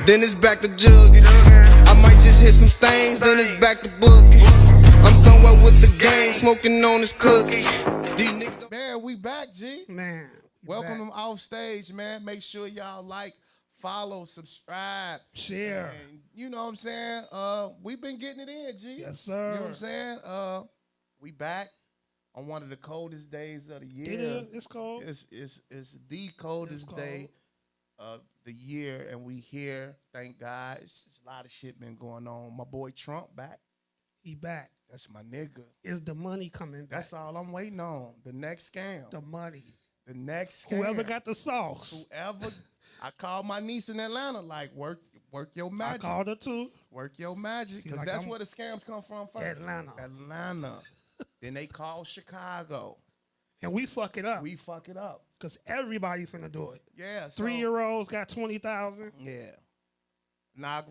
then it's back to jugging. I might just hit some stains, then it's back to boogie. I'm somewhere with the gang, smoking on this cookie. These niggas Man, we back, G. Man, Welcome them off stage, man. Make sure y'all like, follow, subscribe, share. And you know what I'm saying? We've been getting it in, G. Yes, sir. You know what I'm saying? We back on one of the coldest days of the year. It is. It's cold. It's the coldest day of the year, and we here. Thank God. It's a lot of shit been going on. My boy Trump back. He back. That's my nigga. Is the money coming back? That's all I'm waiting on. The next scam. The money. The next scam. Whoever got the sauce. Whoever. I called my niece in Atlanta, like, work your magic. I called her too. Work your magic, because like, that's where the scams come from first. Atlanta. Then they call Chicago. And we fuck it up. We fuck it up. Because everybody finna do it. Yeah. 3-year-olds got 20,000. Yeah. How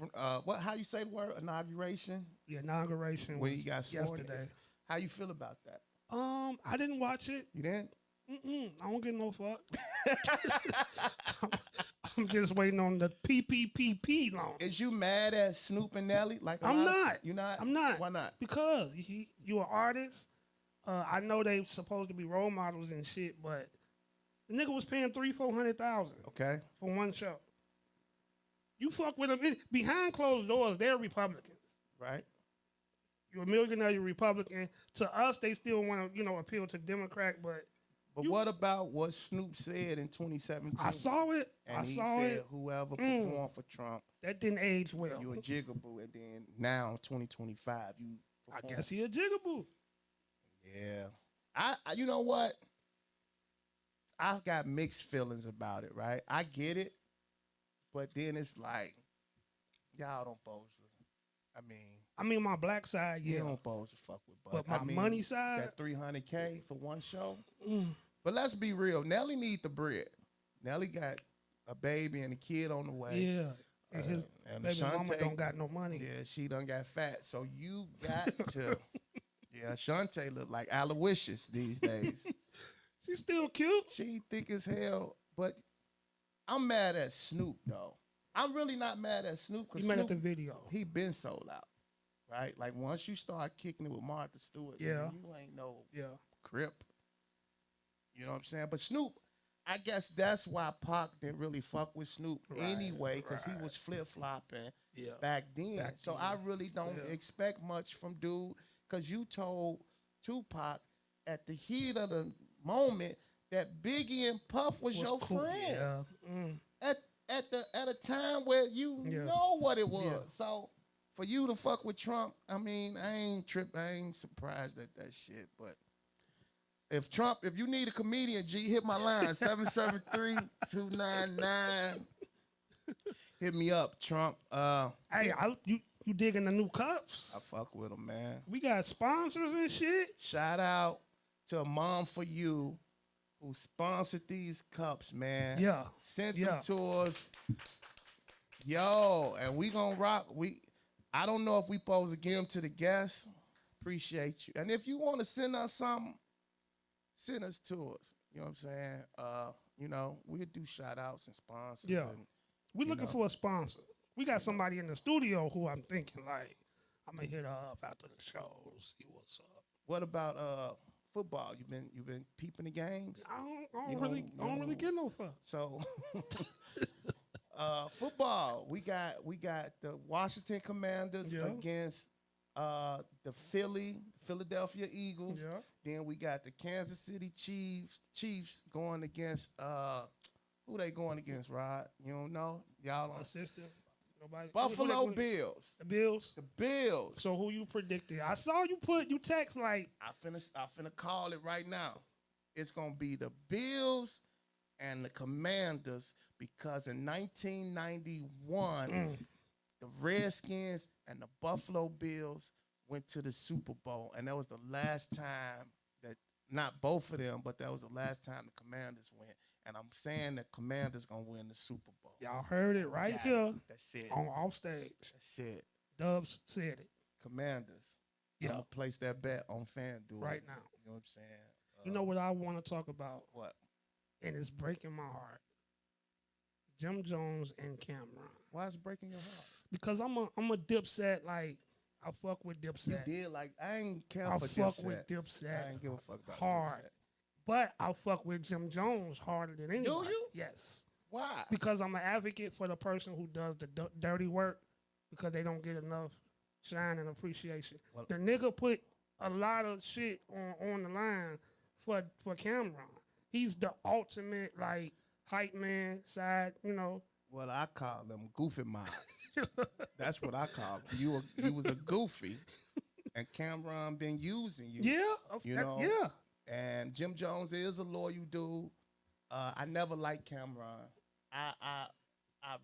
you say the word? Inauguration? The inauguration when was you got yesterday. How you feel about that? I didn't watch it. You didn't? I don't give no fuck. I'm just waiting on the PPPP loan. Is you mad at Snoop and Nelly? Like I'm not. You not? I'm not. Why not? Because you an artist. I know they supposed to be role models and shit, but the nigga was paying $300,000-$400,000. Okay. For one show. You fuck with them behind closed doors. They're Republicans, right? You're a millionaire. You're Republican. To us, they still want to, appeal to Democrat, but. But what about what Snoop said in 2017? I saw it. And he said, whoever performed for Trump. That didn't age well. You a jigaboo. And then now, 2025, you perform. I guess he a jigaboo. Yeah. You know what? I've got mixed feelings about it, right? I get it. But then it's like, y'all don't pose to. I mean, my black side, yeah. You don't pose to fuck with Bud. But my money side? That $300K for one show. But let's be real. Nelly need the bread. Nelly got a baby and a kid on the way. Yeah. And his baby mama don't got no money. Yeah, she done got fat. So you got to. Yeah, Shantae look like Aloysius these days. She's still cute. She thick as hell. But I'm mad at Snoop, though. I'm really not mad at Snoop. You mad at the video. He been sold out. Right? Like, once you start kicking it with Martha Stewart, you ain't no Crip. You know what I'm saying? But Snoop, I guess that's why Pac didn't really fuck with Snoop anyway, because he was flip-flopping back then. I really don't expect much from dude, because you told Tupac at the heat of the moment that Biggie and Puff was your friends. Yeah. At a time where you know what it was. Yeah. So for you to fuck with Trump, I ain't surprised at that shit. But if you need a comedian, G, hit my line, 773-299. Hit me up, Trump. Hey, you digging the new cups? I fuck with them, man. We got sponsors and shit. Shout out to a Mom for You who sponsored these cups, man. Yeah. Sent them to us. Yo, and we gonna rock. I don't know if we supposed to give them to the guests. Appreciate you. And if you want to send us something, send us to us. You know what I'm saying? We'll do shout outs and sponsors. Yeah. We're looking for a sponsor. We got somebody in the studio who I'm thinking like, I'm gonna hit her up after the show, see what's up. What about football? You been peeping the games? I don't really get no fuck. So football, we got the Washington Commanders against the Philadelphia Eagles. Yeah. Then we got the Kansas City Chiefs going against who they going against, Rod? You don't know? Y'all don't assistant. Nobody. Buffalo Bills. The Bills. The Bills. So who you predicted? I saw you text like I finna call it right now. It's gonna be the Bills and the Commanders, because in 1991 the Redskins and the Buffalo Bills went to the Super Bowl, and that was the last time that, not both of them, but that was the last time the Commanders went. And I'm saying the Commanders gonna win the Super Bowl. Y'all heard it right here. That's it. On off stage. That's it. Dubs said it. Commanders. Yeah. I'm gonna place that bet on FanDuel right now. You know what I'm saying? You know what I want to talk about? What? And it's breaking my heart. Jim Jones and Cameron. Why is it breaking your heart? Because I'm a Dipset, like, I fuck with Dipset. You did like I ain't care I for fuck Dipset. with Dipset. I ain't give a fuck about hard. Dipset. But I fuck with Jim Jones harder than anybody. Do you? Yes. Why? Because I'm an advocate for the person who does the dirty work because they don't get enough shine and appreciation. Well, the nigga put a lot of shit on the line for Cameron. He's the ultimate, like, hype man side, you know. Well, I call them goofy mob. That's what I call him. You was a goofy, and Cameron been using you. Yeah. You know. Yeah. And Jim Jones is a loyal dude. I never liked Cameron. I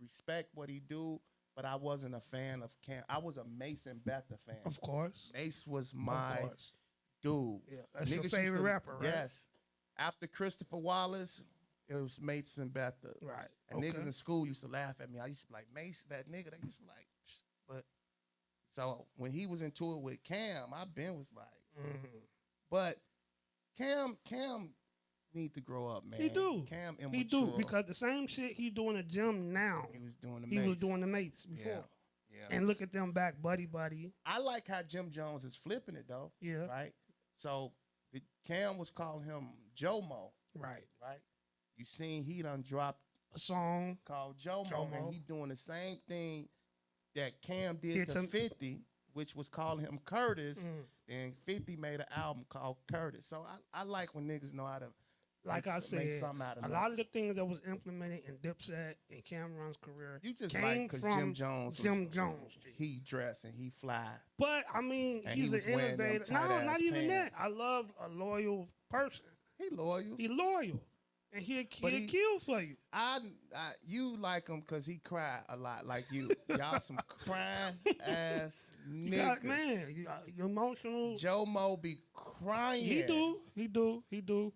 respect what he do, but I wasn't a fan of Cam. I was a Mace and Betha fan. Of course. Mace was my dude. Yeah, that's Niggas your used favorite to- rapper, right? Yes. After Christopher Wallace, it was Mace and Betha. Right. And niggas in school used to laugh at me. I used to be like, Mace, that nigga. They used to be like, psh. But so when he was into it with Cam, I been was like, but Cam need to grow up, man. He do. Cam immature. He do, because the same shit he doing the gym now. He was doing the He Mace. was doing the Mace before. Yeah. And look at them back, buddy. I like how Jim Jones is flipping it though. Yeah. Right. So Cam was calling him Jomo. Right. Right. You seen he done dropped a song called Jomo, and he doing the same thing that Cam did to 50, which was calling him Curtis. And 50 made an album called Curtis. So I like when niggas know how to, like I said, make something out of a lot of the things that was implemented in Dipset and Cameron's career. You just came like because from Jim Jones. He dress and he fly. But I mean, and he's an innovator. No, not even that. I love a loyal person. He loyal. He loyal. And he'll kill for you. You like him because he cry a lot, like you. Y'all some crying ass niggas. You emotional. Jomo be crying. He do.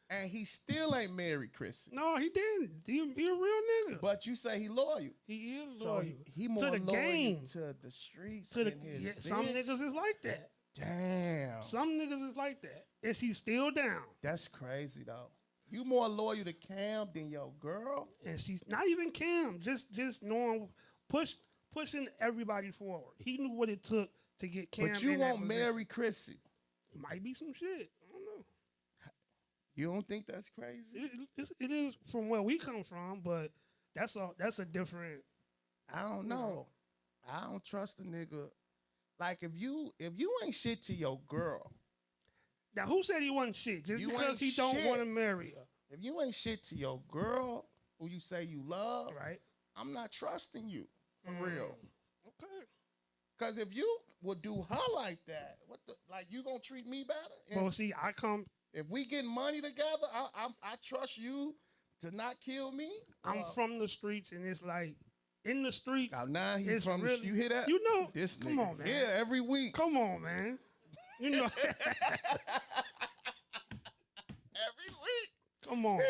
And he still ain't married Chrissy. No, he didn't. He a real nigga. But you say he loyal. He is loyal. So he more to the loyal game. to the streets to than his bitch. Some niggas is like that. Damn. Some niggas is like that. And she's still down. That's crazy though. You more loyal to Cam than your girl. And she's not even Cam. Just knowing, pushing everybody forward. He knew what it took to get Cam. But you in won't that marry Chrissy. Might be some shit. I don't know. You don't think that's crazy? It is from where we come from, but that's a different. I don't know. I don't trust a nigga. Like if you ain't shit to your girl. Now who said he wasn't shit? Just because he don't want to marry her. If you ain't shit to your girl who you say you love, right? I'm not trusting you for real. Okay. Cause if you would do her like that, like you gonna treat me better? Well, see, if we get money together, I trust you to not kill me. I'm from the streets, and it's like in the streets. Now he's from really, you hear that? You know, this come nigga. on, man. Yeah, every week. Come on, man. You know, every week. Come on.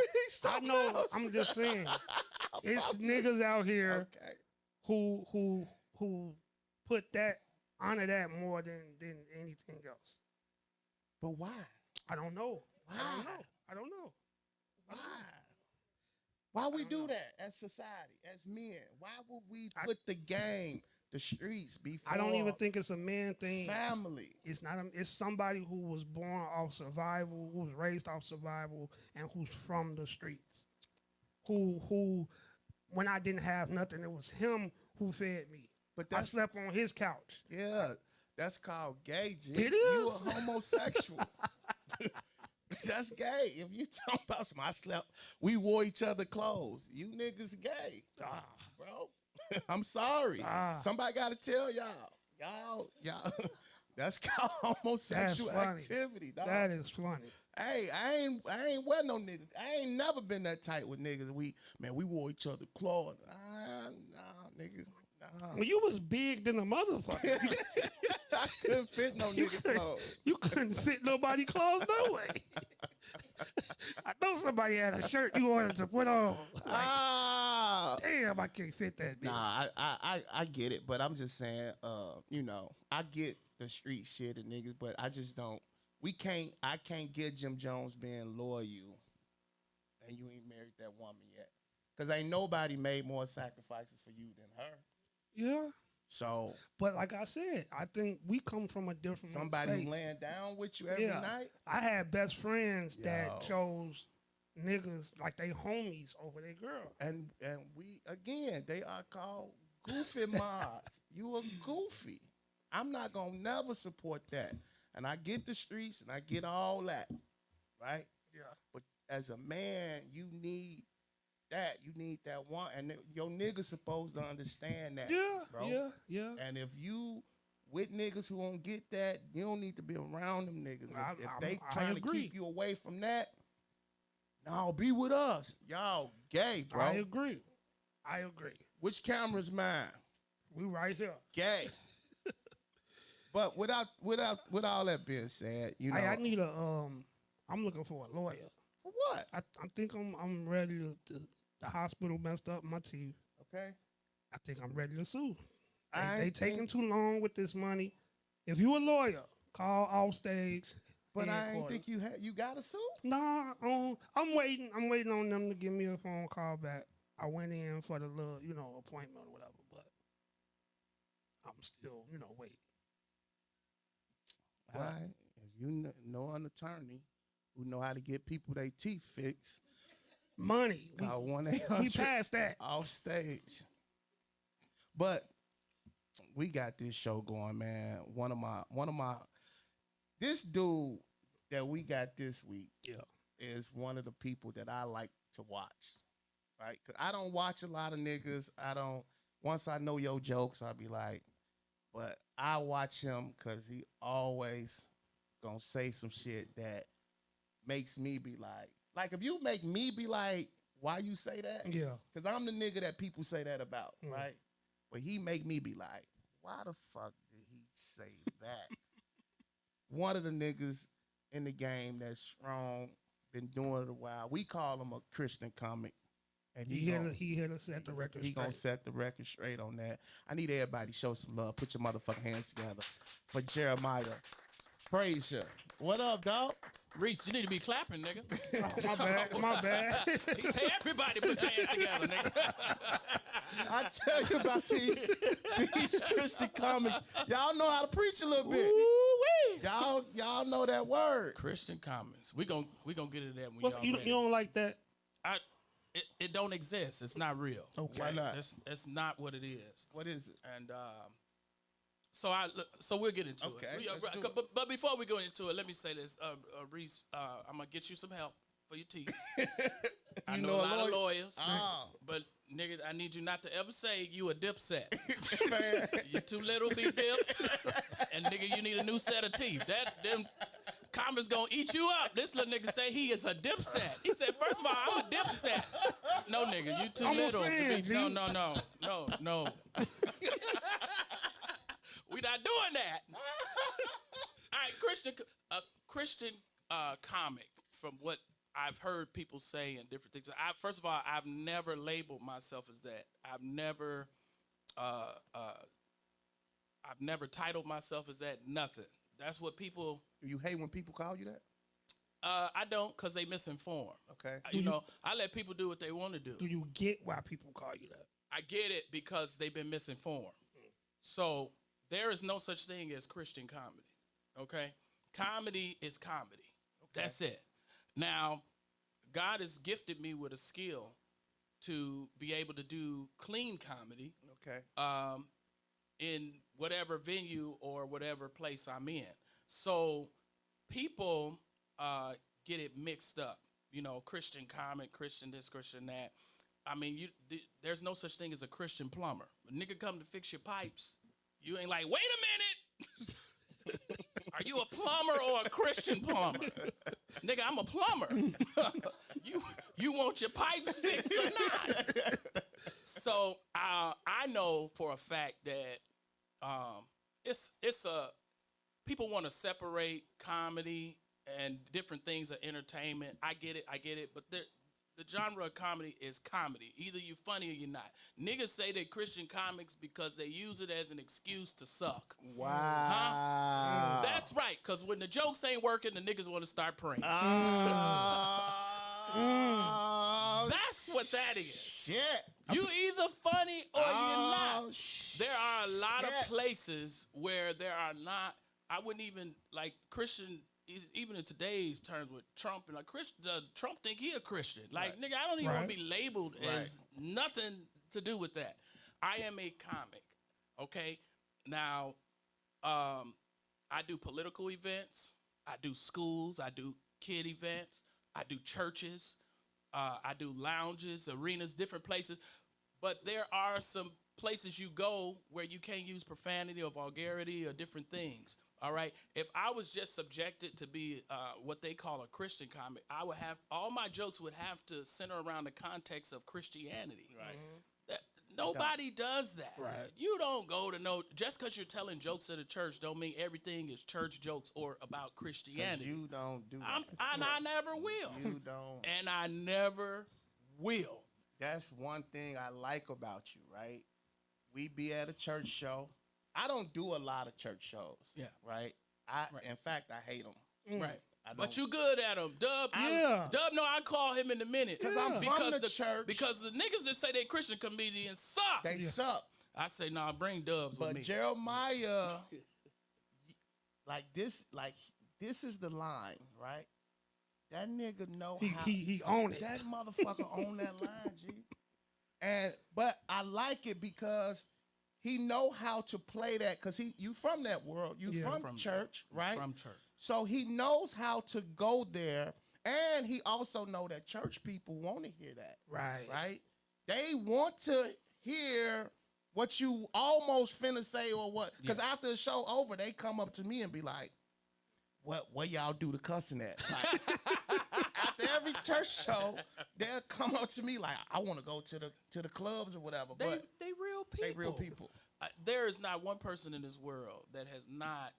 I know. Else. I'm just saying. It's niggas out here who put that honor that more than anything else. But why? I don't know. Why? I don't know. Why? Why we do that as society, as men? Why would we put the game, the streets before? I don't even think it's a man thing. Family. It's not. It's somebody who was born off survival, who was raised off survival, and who's from the streets. Who, when I didn't have nothing, it was him who fed me. But I slept on his couch. Yeah, that's called gay, G. It is. You a homosexual. That's gay. If you talking about we wore each other clothes. You niggas gay, bro. I'm sorry. Somebody got to tell y'all. That's called homosexual activity, dog. That is funny. Hey, I ain't wear no nigga. I ain't never been that tight with niggas. We wore each other clothes. Nah, nigga. Nah. Well, you was big than a motherfucker. I couldn't fit no nigga clothes. You couldn't fit nobody clothes no way. I know somebody had a shirt you wanted to put on. Like, damn, I can't fit that bitch. Nah, I get it, but I'm just saying, I get the street shit and niggas, but I just don't. I can't get Jim Jones being loyal, and you ain't married that woman yet. Because ain't nobody made more sacrifices for you than her. Yeah. So, but like I said, I think we come from a different somebody space. who laying down with you every night. I had best friends that chose niggas like they homies over their girl. And we again, they are called goofy mods. You a goofy. I'm not gonna never support that. And I get the streets and I get all that, right? Yeah. But as a man, you need that. You need that one, and your niggas supposed to understand that. Yeah, bro. yeah. And if you with niggas who don't get that, you don't need to be around them niggas. If they trying to keep you away from that, no, be with us. Y'all gay, bro. I agree. Which camera's mine? We right here. Gay. But without all that being said, you know, I need a I'm looking for a lawyer. For what? I think I'm ready to the hospital messed up my teeth. Okay. I think I'm ready to sue. They taking too long with this money. If you a lawyer, call off stage. But I ain't think you got to sue. Nah, I'm waiting. I'm waiting on them to give me a phone call back. I went in for the little, appointment or whatever, but I'm still, waiting. All right. If you know an attorney who know how to get people their teeth fixed, money. Call 1-800. We passed that. Off stage. But we got this show going, man. One of my this dude that we got this week is one of the people that I like to watch. Right? 'Cause I don't watch a lot of niggas. Once I know your jokes, I'll be like, but I watch him because he always gonna say some shit that makes me be like if you make me be like, why you say that? Yeah. Because I'm the nigga that people say that about, right? But he make me be like, why the fuck did he say that? One of the niggas in the game that's strong, been doing it a while. We call him a Christian comic. And he here to set the record straight. He gonna set the record straight on that. I need everybody to show some love. Put your motherfucking hands together for Jeremiah Frazier. What up, dog? Reese, you need to be clapping, nigga. Oh, my bad. He said everybody put your hands together, nigga. I tell you about these Christian comics. Y'all know how to preach a little bit. Ooh-wee. Y'all know that word. Christian comics. We gon' get into that when y'all you don't like that? It don't exist. It's not real. Okay. Why not? That's not what it is. What is it? And so we'll get into it. But before we go into it, let me say this, Reese. I'm gonna get you some help for your teeth. I know a lot of lawyers, but nigga, I need you not to ever say you a dipset. You're too little to be dipped, and nigga, you need a new set of teeth. Them comments gonna eat you up. This little nigga say he is a dipset. He said, first of all, I'm a dipset. No, nigga, you too little to be. No. We not doing that. All right, Christian comic, from what I've heard people say and different things. First of all, I've never labeled myself as that. I've never titled myself as that. Nothing. That's what people. Do you hate when people call you that? I don't, because they misinform. Okay. I let people do what they want to do. Do you get why people call you that? I get it because they've been misinformed. So there is no such thing as Christian comedy. Okay? Comedy is comedy. Okay. That's it. Now, God has gifted me with a skill to be able to do clean comedy. Okay. In whatever venue or whatever place I'm in. So people get it mixed up. Christian comic, Christian this, Christian that. I mean, there's no such thing as a Christian plumber. A nigga come to fix your pipes, you ain't like, wait a minute. Are you a plumber or a Christian plumber? Nigga, I'm a plumber. You want your pipes fixed or not? So I know for a fact that it's people want to separate comedy and different things of entertainment. I get it, but the genre of comedy is comedy. Either you're funny or you're not. Niggas say they're Christian comics because they use it as an excuse to suck. Wow. Huh? That's right, because when the jokes ain't working, the niggas want to start praying. That's what that is. shit. You either funny or you're not. Shit. There are a lot of places where there are not. I wouldn't even like Christian. Even in today's terms with Trump and like Trump think he a Christian. Like nigga, I don't even want to be labeled as nothing to do with that. I am a comic. Okay, now I do political events. I do schools. I do kid events. I do churches. I do lounges, arenas, different places. But there are some places you go where you can't use profanity or vulgarity or different things. All right. If I was just subjected to be what they call a Christian comic, I would have all my jokes would have to center around the context of Christianity. Right. Nobody does that. Right. You don't go to just because you're telling jokes at a church don't mean everything is church jokes or about Christianity. You don't do that. And I never will. You don't. And I never will. That's one thing I like about you, right? We be at a church show. I don't do a lot of church shows. Yeah. Right? In fact, I hate them. Right. But you good at them, Dub. Dub, no, I call him in a minute. Because I'm from the church. Because the niggas that say they Christian comedians suck. They suck. I say, nah, bring Dubs with me. But Jeremiah, this is the line, right? That nigga know how. He own it. That motherfucker own that line, G. But I like it because he know how to play that because you from that world. You from church, right? From church. So he knows how to go there, and he also know that church people want to hear that. Right. Right? They want to hear what you almost finna say or what. Because after the show over, they come up to me and be like, what y'all do the cussing at? Like, after every church show, they'll come up to me like, I want to go to the clubs or whatever. They real people. They real people. There is not one person in this world that has not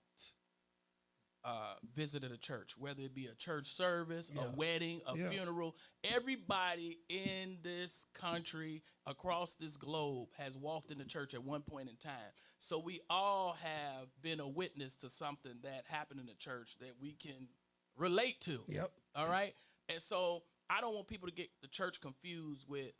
visited a church, whether it be a church service, a wedding, a funeral. Everybody in this country, across this globe, has walked into church at one point in time. So we all have been a witness to something that happened in the church that we can relate to. Yep. All right? And so I don't want people to get the church confused with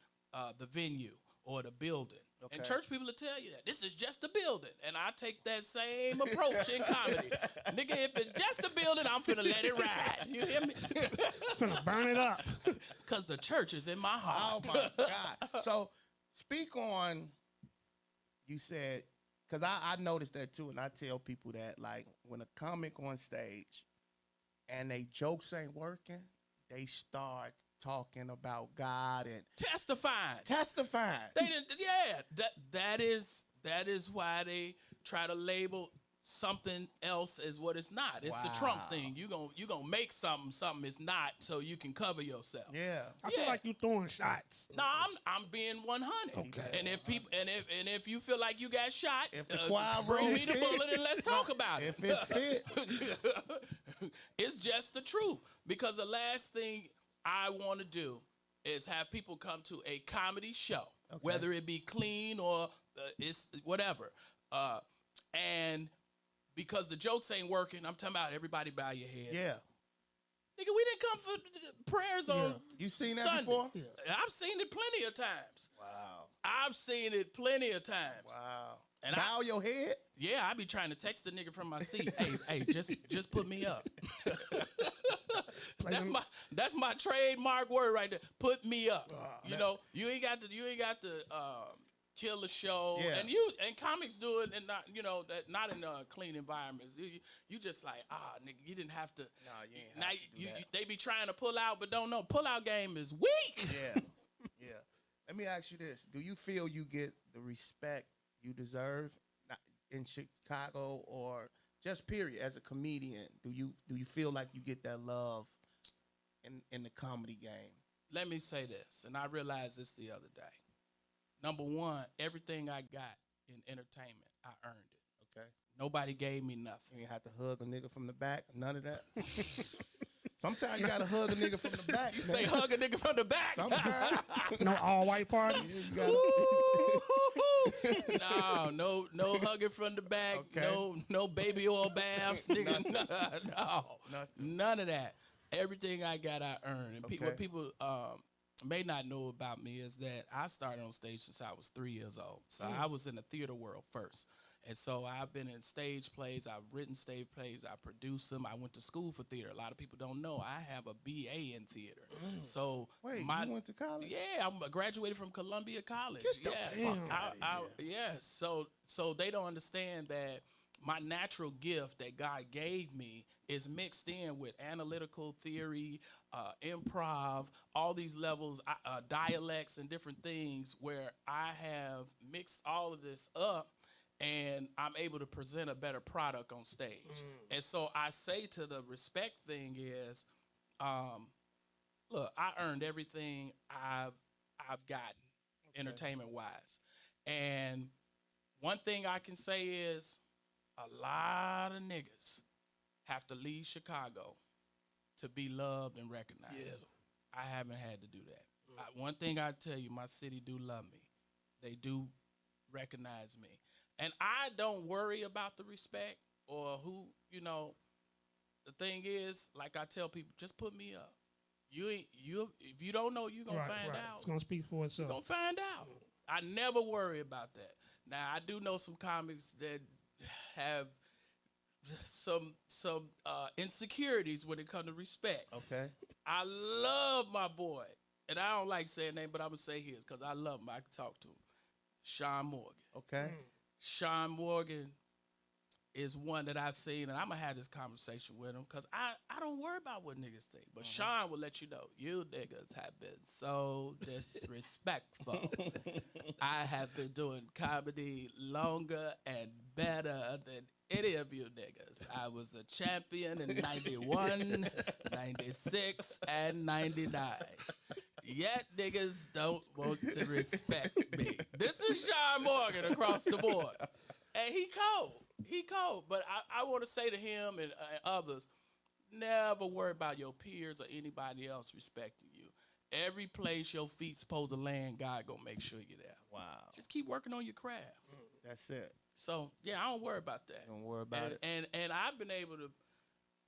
the venue or the building. Okay. And church people will tell you that. This is just a building. And I take that same approach in comedy. Nigga, if it's just a building, I'm finna let it ride. You hear me? Finna burn it up. Because the church is in my heart. Oh, my God. So, speak on, you said, because I noticed that too, and I tell people that, like, when a comic on stage and they jokes ain't working, they start talking about God and testifying. They didn't. That is why they try to label something else as what it's not. It's the Trump thing. You gonna make something is not, so you can cover yourself. Yeah, I feel like you throwing shots. No, I'm being 100. Okay. And if people and if you feel like you got shot, if the bring me the bullet and let's talk about it. If it fit, it's just the truth. Because the last thing I want to do is have people come to a comedy show, whether it be clean or it's whatever. And because the jokes ain't working, I'm talking about everybody bow your head. Yeah. Nigga, we didn't come for prayers on You seen that Sunday. before? Yeah. I've seen it plenty of times. Wow. I've seen it plenty of times. Wow. And bow your head? Yeah, I be trying to text the nigga from my seat. hey, just put me up. That's my trademark word right there. Put me up. You know, you ain't got to kill the show. Yeah. And comics do it, and not in clean environments. You just like nigga, you didn't have to. No, you ain't have to do that. They be trying to pull out, but don't know. Pull out game is weak. Yeah, yeah. Let me ask you this: do you feel you get the respect you deserve in Chicago, or just period as a comedian? Do you feel like you get that love in the comedy game? Let me say this, and I realized this the other day. Number one, everything I got in entertainment, I earned it. Okay. Nobody gave me nothing. You ain't have to hug a nigga from the back, none of that. Sometimes you gotta hug a nigga from the back. You say hug a nigga from the back. Sometimes. No all white parties. No hugging from the back. Okay. No baby oil baths, nigga. No. None of that. Everything I got, I earned. And people may not know about me is that I started on stage since I was 3 years old. So I was in the theater world first. And so I've been in stage plays. I've written stage plays. I produced them. I went to school for theater. A lot of people don't know I have a BA in theater. So Wait, you went to college? Yeah, I graduated from Columbia College. Get the fuck out of here. Yeah, so they don't understand that my natural gift that God gave me is mixed in with analytical theory, improv, all these levels, dialects and different things where I have mixed all of this up and I'm able to present a better product on stage. And so I say to the respect thing is, look, I earned everything I've gotten, entertainment wise. And one thing I can say is a lot of niggas have to leave Chicago to be loved and recognized. Yeah. I haven't had to do that. One thing I tell you, my city do love me. They do recognize me. And I don't worry about the respect or who, you know. The thing is, like I tell people, just put me up. If you don't know, you're going to find out. It's going to speak for itself. You're going to find out. I never worry about that. Now, I do know some comics that have some insecurities when it comes to respect. Okay. I love my boy. And I don't like saying name, but I'm going to say his because I love him. I can talk to him. Sean Morgan. Okay. Sean Morgan is one that I've seen, and I'm going to have this conversation with him because I don't worry about what niggas think. But Sean will let you know, you niggas have been so disrespectful. I have been doing comedy longer and better than any of you niggas. I was a champion in 91, 96, and 99. Yet niggas don't want to respect me. This is Sean Morgan across the board. And he cold. He cold. But I want to say to him and others, never worry about your peers or anybody else respecting you. Every place your feet supposed to land, God gonna make sure you're there. Wow. Just keep working on your craft. That's it. So, yeah, I don't worry about that. Don't worry about it. And I've been able to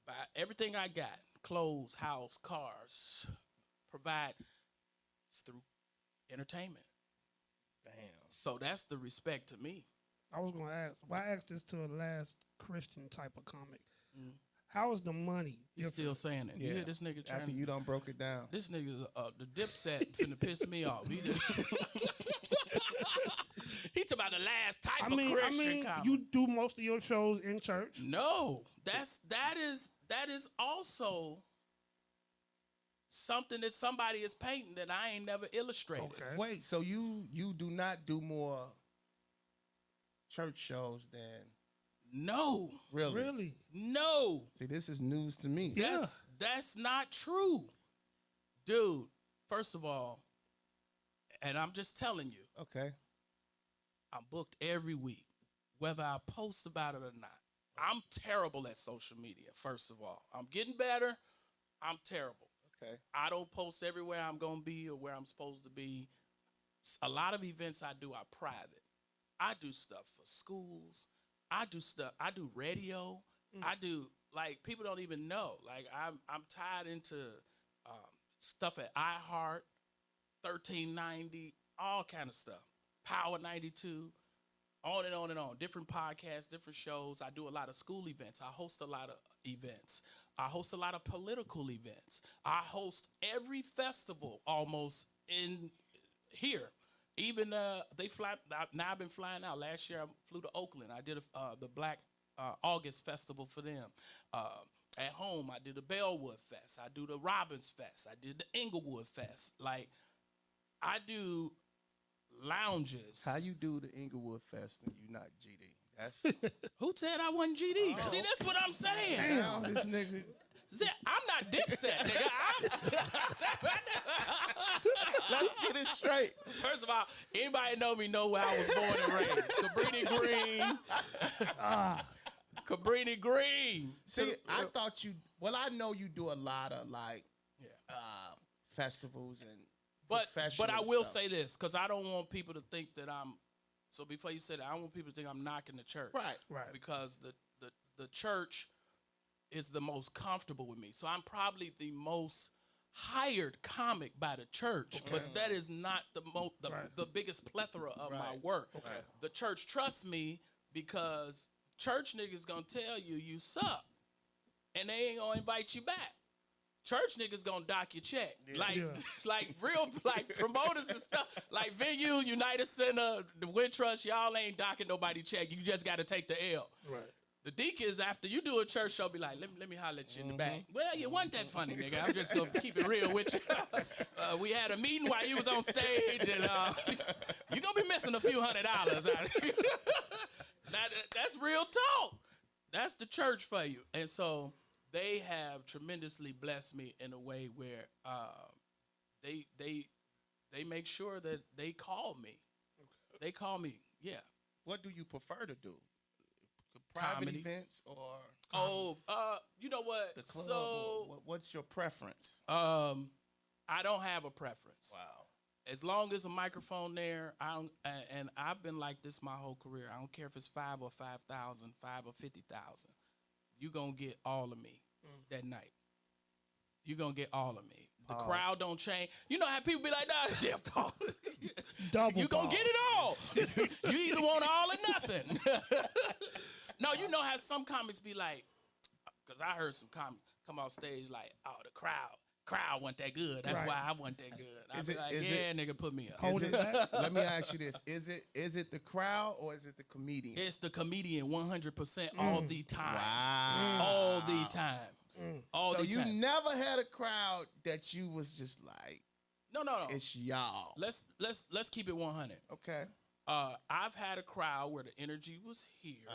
buy everything I got, clothes, house, cars, provide through entertainment. Damn. So that's the respect to me. I was going to ask. Well, I asked this to the last Christian type of comic. How is the money? He's still saying it. You hear this nigga trying After you done broke it down. This nigga, the Dipset finna piss me off. He talking about the last type of Christian comedy. You do most of your shows in church. No, that is also something that somebody is painting that I ain't never illustrated. Okay. Wait, so you do not do more church shows than No. really? No. See, this is news to me. That's not true. Dude, first of all, and I'm just telling you, Okay. I'm booked every week, whether I post about it or not. I'm terrible at social media, first of all. I'm getting better. I'm terrible. Okay. I don't post everywhere I'm going to be or where I'm supposed to be. A lot of events I do are private. I do stuff for schools. I do radio. I do, like, people don't even know. Like, I'm tied into stuff at iHeart, 1390, all kind of stuff. Power 92, on and on and on. Different podcasts, different shows. I do a lot of school events. I host a lot of events. I host a lot of political events. I host every festival almost in here. Even they fly. Now I've been flying out. Last year I flew to Oakland. I did the Black August Festival for them. At home I did the Bellwood Fest. I do the Robbins Fest. I did the Inglewood Fest. Like, I do lounges. How you do the Inglewood Fest and you not GD? That's Who said I wasn't GD? See, that's what I'm saying. damn, this nigga. I'm not Dipset, nigga. Let's get it straight. First of all, anybody know me know where I was born and raised. Cabrini Green. Cabrini Green. See, I thought you. Well, I know you do a lot of like festivals and. But I will stuff. say this, because I don't want people to think that I'm. So before you said that, I don't want people to think I'm knocking the church. Right. Because the church is the most comfortable with me. So I'm probably the most hired comic by the church, but that is not the biggest plethora of my work. The church trusts me because church niggas gonna tell you suck, and they ain't gonna invite you back. Church niggas gonna dock your check, like real promoters and stuff, like Venue, United Center, the Wintrust. Y'all ain't docking nobody check. You just got to take the L. Right. The deacons, after you do a church show, be like, let me holler at you in the back. Well, you wasn't that funny, nigga. I'm just gonna keep it real with you. We had a meeting while you was on stage, and you're gonna be missing a few $100 out of here. That's real talk. That's the church for you. And so they have tremendously blessed me in a way where they make sure that they call me. Okay. They call me, yeah. What do you prefer to do? Private Comedy. Events or you know what? The club, so what's your preference? I don't have a preference. Wow. As long as a microphone there, and I've been like this my whole career. I don't care if it's 5 or 5,000, 5 or 50,000. You gonna get all of me that night. You gonna get all of me. The crowd don't change. You know how people be like, nah, yeah, Paul. Double you gonna get it all. You either want all or nothing. No, you know how some comics be like, because I heard some comics come off stage like, oh, the crowd wasn't that good. That's why I wasn't that good. I be like, yeah, nigga, put me up. Let me ask you this: Is it the crowd or is it the comedian? It's the comedian, 100% all the time. Wow, all the time. All so the you time. never had a crowd that you was just like, no. It's y'all. Let's keep it 100. Okay. I've had a crowd where the energy was here.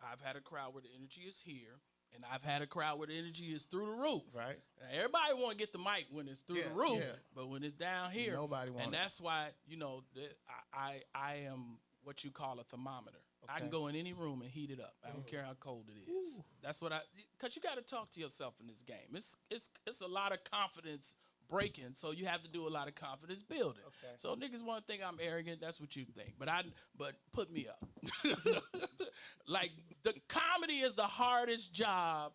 I've had a crowd where the energy is here. And I've had a crowd where the energy is through the roof. Right. Now, everybody want to get the mic when it's through the roof, but when it's down here, nobody wants. And that's why, I am what you call a thermometer. Okay. I can go in any room and heat it up. I don't care how cold it is. That's what because you got to talk to yourself in this game. It's a lot of confidence breaking, so you have to do a lot of confidence building. Okay. So niggas want to think I'm arrogant. That's what you think, but put me up. Like the comedy is the hardest job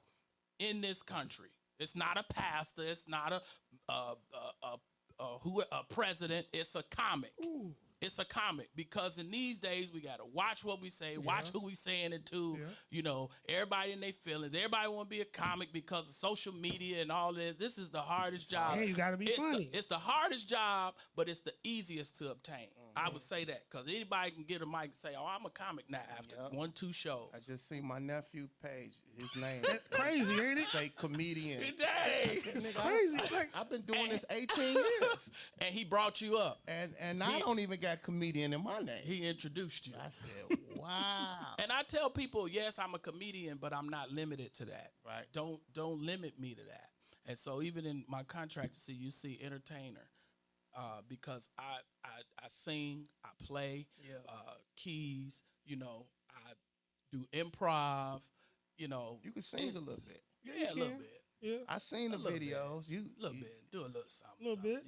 in this country. It's not a pastor. It's not a president. It's a comic. Ooh. It's a comic because in these days we gotta watch what we say, watch who we saying it to. Yeah. You know, everybody in their feelings. Everybody want to be a comic because of social media and all this. This is the hardest job. Yeah, you gotta be funny. It's the hardest job, but it's the easiest to obtain. I would say that because anybody can get a mic and say, "Oh, I'm a comic now." After 1-2 shows, I just seen my nephew Page. His name crazy, ain't it? Say comedian. It's crazy. I've been doing this 18 years, and he brought you up. And I don't even got comedian in my name. He introduced you. I said, "Wow." And I tell people, yes, I'm a comedian, but I'm not limited to that. Right? Don't limit me to that. And so even in my contract, you see entertainer. Because I sing, I play keys, I do improv, You can sing a little bit. Yeah, a little bit. Yeah. I seen the videos. A little bit. Do a little something. A little bit.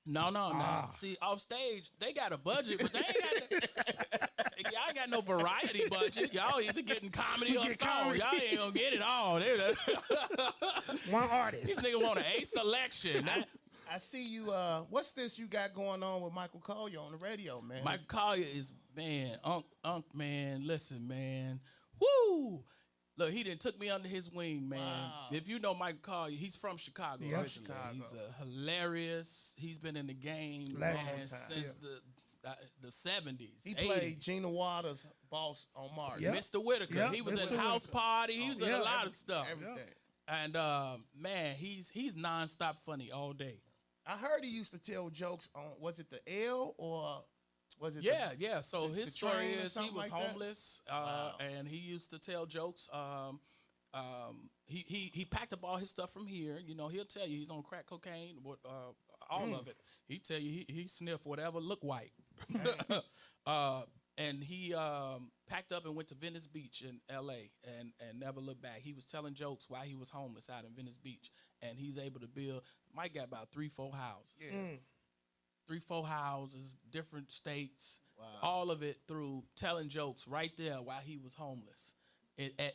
No. See, off stage, they got a budget, but they ain't got y'all got no variety budget. Y'all either getting comedy or song. Y'all ain't gonna get it all. One artist. This nigga want an A selection. I see you. What's this you got going on with Michael Collier on the radio, man? Michael Collier is, man, Unc, man. Listen, man. Woo! Look, he took me under his wing, man. Wow. If you know Michael Collier, he's from Chicago originally. Chicago. He's hilarious. He's been in the game, man, since the 70s. He 80s. played Gina Waters' boss on Martin. Yep. Mr. Whitaker. Yep. He was in House Party. He was in a lot of stuff. Everything. And man, he's nonstop funny all day. I heard he used to tell jokes on, was it the L or was it yeah. So his story is he was homeless, and he used to tell jokes. He packed up all his stuff from here. He'll tell you he's on crack cocaine, all of it. He tell you he sniffed whatever looked white. And he packed up and went to Venice Beach in L.A. and never looked back. He was telling jokes while he was homeless out in Venice Beach, and he's able to build. Mike got about 3-4 houses. Yeah. 3-4 houses, different states, all of it through telling jokes right there while he was homeless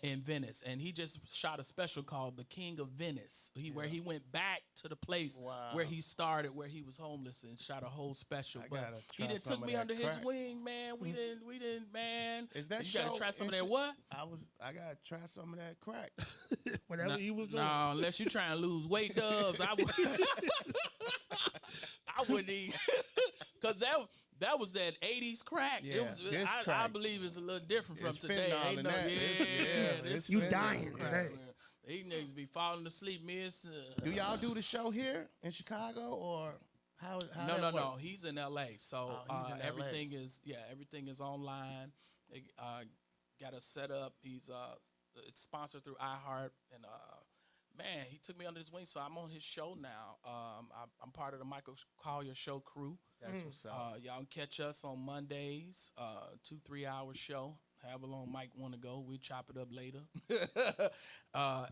in Venice, and he just shot a special called "The King of Venice," where he went back to the place where he started, where he was homeless, and shot a whole special. But he didn't took me under his wing, man. We didn't, man. Is that you gotta try some of that what? I gotta try some of that crack. Whatever he was doing. No, unless you try and lose weight, Dubs, I wouldn't eat, because that was that 80s crack. Yeah, It was, I believe it's a little different from today. Ain't no, This you dying today. These niggas be falling asleep Do y'all do the show here in Chicago, or how No. He's in LA, so everything is online. They got us set up. He's it's sponsored through iHeart, and man, he took me under his wing, so I'm on his show now. I'm part of the Michael Collier Show crew. That's what's up. Y'all can catch us on Mondays, 2-3 hour show. However long Mike want to go, we chop it up later.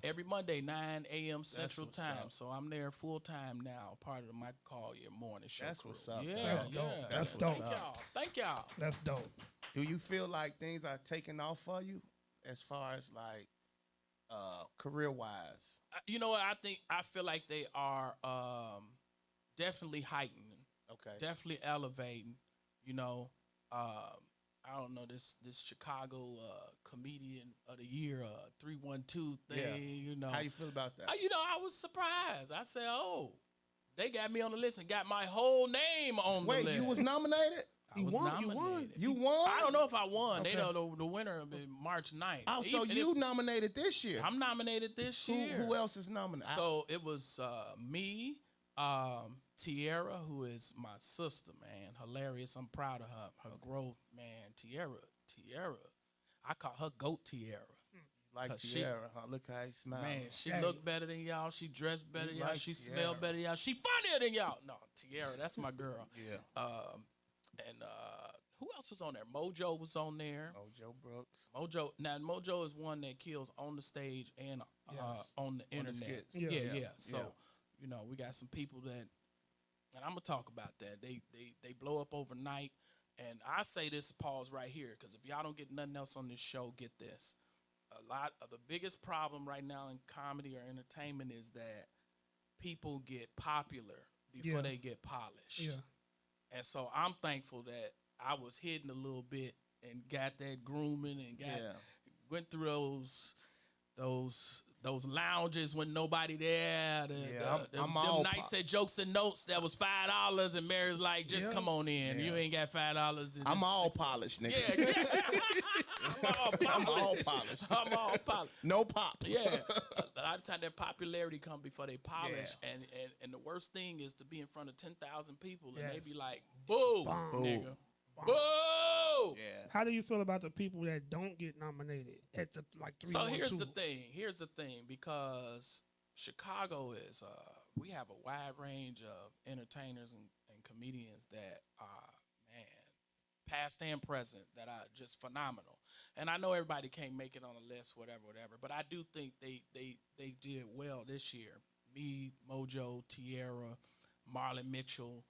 Every Monday, 9 a.m. Central Time. So I'm there full time now, part of the Michael Collier Morning Show. That's crew. what's up. Yeah, That's dope. That's dope. Thank y'all. That's dope. Do you feel like things are taking off for you as far as like career wise? You know what? I feel like they are definitely heightening. Okay. Definitely elevating. You know, I don't know, this Chicago comedian of the year 312 thing. Yeah. You know, How you feel about that? I was surprised. I said, oh, they got me on the list and got my whole name on the list. Wait, you was nominated? I was nominated. You won? I don't know if I won. Okay. They know the winner of March 9th. Oh, so you nominated this year? I'm nominated this year. Who else is nominated? So it was me, Tierra, who is my sister, man. Hilarious. I'm proud of her growth, man. Tierra. I call her Goat Tierra. Like Tierra, huh? Look how he smiles. Man, she look better than y'all. She dressed better than y'all. Like She Tierra. smell better than y'all. She funnier than y'all. No, Tierra, that's my girl. Yeah. And who else was on there? Mojo was on there. Mojo Brooks. Mojo is one that kills on the stage and on the internet. skits. Yeah. So, you know, we got some people that, and I'm gonna talk about that. They blow up overnight. And I say this, pause right here, because if y'all don't get nothing else on this show, get this. A lot of the biggest problem right now in comedy or entertainment is that people get popular before they get polished. Yeah. And so I'm thankful that I was hidden a little bit and got that grooming and went through those lounges when nobody there. Them nights at Jokes and Notes that was $5 and Mary's like, just come on in. You ain't got $5. I'm all polished, nigga. Yeah. I'm all polished. I'm all polished. No pop. Yeah. A lot of time that popularity come before they polish. And the worst thing is to be in front of 10,000 people and they be like, boo, nigga. Boo! Yeah. How do you feel about the people that don't get nominated at the like 3 So here's the thing, because Chicago is we have a wide range of entertainers and comedians that are, man, past and present, that are just phenomenal. And I know everybody can't make it on the list, whatever, but I do think they did well this year. Me, Mojo, Tierra, Marlon Mitchell,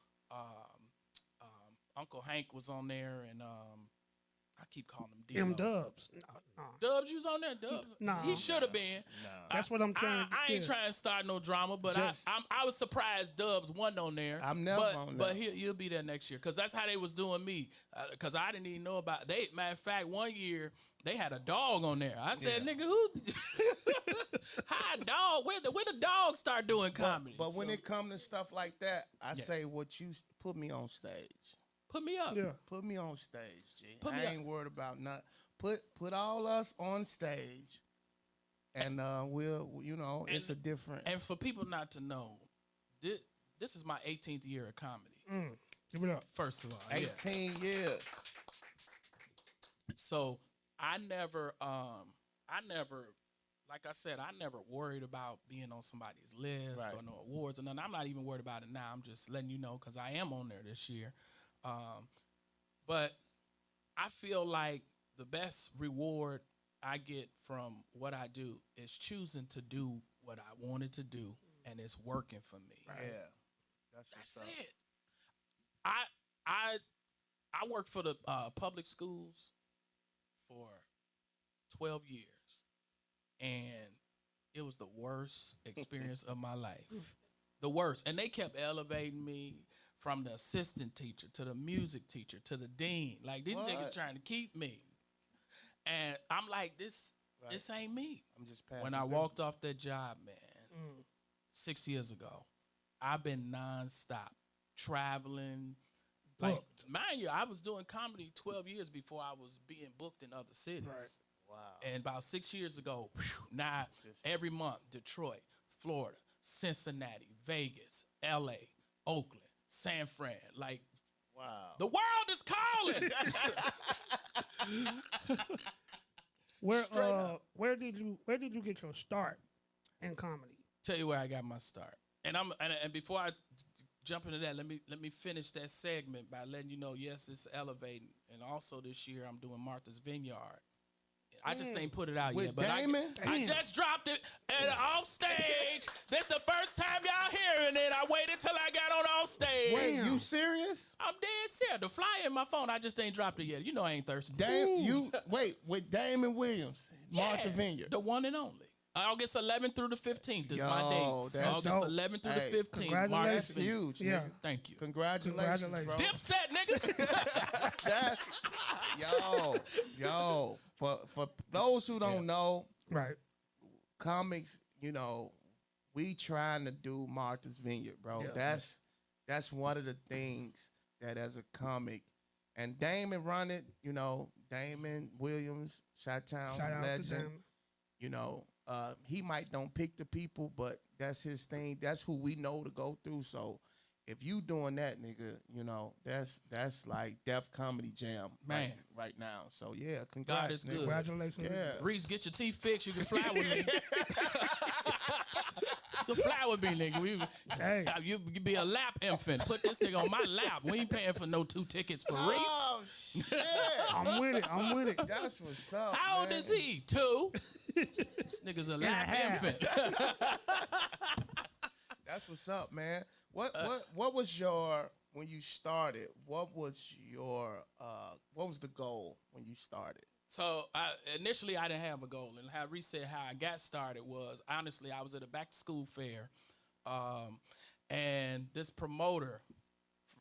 Uncle Hank was on there, and I keep calling him D-Lo. Dubs. No. Dubs, you was on there, Dubs. No. He should have been. No. That's what I'm trying to I ain't get. trying to start no drama, but I was surprised Dubs wasn't on there. I'm never on there. But he'll be there next year, because that's how they was doing me. Because I didn't even know about they. Matter of fact, one year they had a dog on there. I said, nigga, who? How a dog? When the dog start doing comedy? But when it comes to stuff like that, I say, what you put me on stage. Put me up. Yeah. Put me on stage, G. Put me I up. ain't worried about nothing. Put all us on stage, and we'll, it's a different. And for people not to know, this is my 18th year of comedy. Give it up. First of all, 18 years. So I never, like I said, I never worried about being on somebody's list or no awards or nothing. I'm not even worried about it now. I'm just letting you know, because I am on there this year. But I feel like the best reward I get from what I do is choosing to do what I wanted to do, and it's working for me. Yeah, That's it. I worked for the public schools for 12 years. and it was the worst experience of my life. The worst. And they kept elevating me from the assistant teacher to the music teacher to the dean. Like, these niggas trying to keep me. And I'm like, this ain't me. I'm just passing when I through. walked off that job, man, 6 years ago, I've been nonstop traveling. Like, mind you, I was doing comedy 12 years before I was being booked in other cities. Right. Wow. And about 6 years ago, now every month, Detroit, Florida, Cincinnati, Vegas, LA, Oakland, San Fran. Like, Wow. the world is calling. Where did you get your start in comedy? Tell you where I got my start. And before I jump into that, let me finish that segment by letting you know, yes, it's elevating. And also this year I'm doing Martha's Vineyard. I just ain't put it out With yet, but Damon? I just dropped it off stage. This the first time y'all hearing it. I waited till I got on off stage. Wait, you serious? I'm dead serious. The flyer in my phone, I just ain't dropped it yet. You know I ain't thirsty. Wait, with Damon Williams, Martha Vineyard. The one and only. August 11th through the 15th is my dates. that's August dope. 11th through Hey, the 15th. congratulations. Martha's That's Vineyard. huge, Yeah. nigga. Thank you. Congratulations, bro. Dipset, nigga. That's yo. For those who don't know, Right. comics, we trying to do Martha's Vineyard, bro. Yeah. That's one of the things that as a comic, and Damon run it, Damon Williams, Chi-Town Shout out to legend. them. He might don't pick the people, but that's his thing. That's who we know to go through. So if you doing that, nigga, that's like Def Comedy Jam, Man. right now. So yeah, congrats, God is nigga. good. Congratulations. Yeah. Reese, get your teeth fixed. You can fly with me. You can fly with me, nigga. You be a lap infant. Put this nigga on my lap. We ain't paying for no 2 tickets for Reese. Oh shit! I'm with it. That's what's up. How old man. is he? 2. This nigga's a lap half. infant. That's what's up, man. What was when you started? What was the goal when you started? So initially, I didn't have a goal, and how Reese said how I got started was honestly I was at a back to school fair, and this promoter,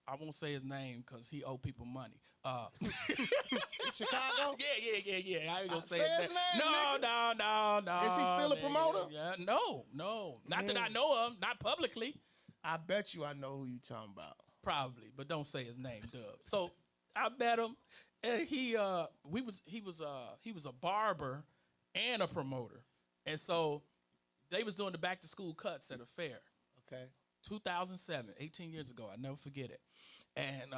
I won't say his name because he owe people money. Chicago? Yeah. I ain't gonna say Say his his name. name, No. Is he still a nigga. promoter? Yeah, no. Not that I know of, not publicly. I bet you I know who you talking about. Probably, but don't say his name, Dub. So I met him, and he was a barber and a promoter, and so they was doing the back to school cuts at a fair. Okay. 2007, 18 years ago, I never forget it. And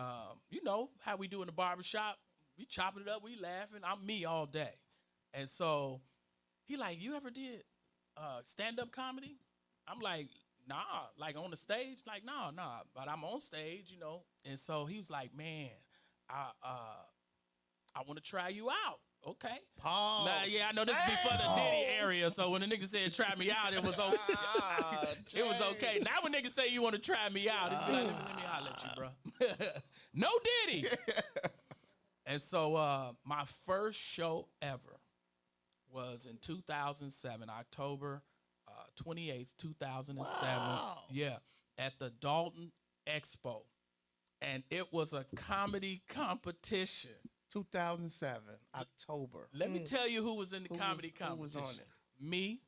you know how we do in the barbershop, we chopping it up, we laughing. I'm me all day, and so he like, you ever did stand up comedy? I'm like, nah, like on the stage, like nah, but I'm on stage, you know. And so he was like, man, I want to try you out. Okay. Pause. Nah, yeah, I know this be for the Diddy area, so when the nigga said try me out, it was okay. It was okay. Now when niggas say you want to try me out, it's like, let me holler at you, bro. No Diddy. And so my first show ever was in 2007, October 28th, 2007. Wow. Yeah, at the Dalton Expo. And it was a comedy competition. 2007, October. Let me tell you who was in the comedy competition. Who was on it? Me,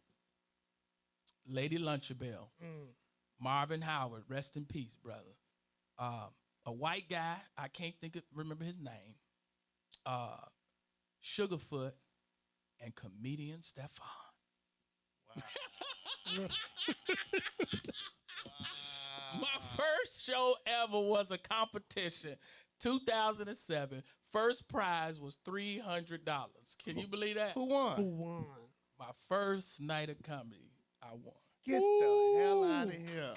Lady Lunchabelle, Marvin Howard, rest in peace, brother. A white guy, I can't remember his name. Sugarfoot, and comedian Stefan. Wow. My first show ever was a competition. 2007. First prize was $300. Can you believe that? Who won? Who won? My first night of comedy, I won. Get the hell out of here.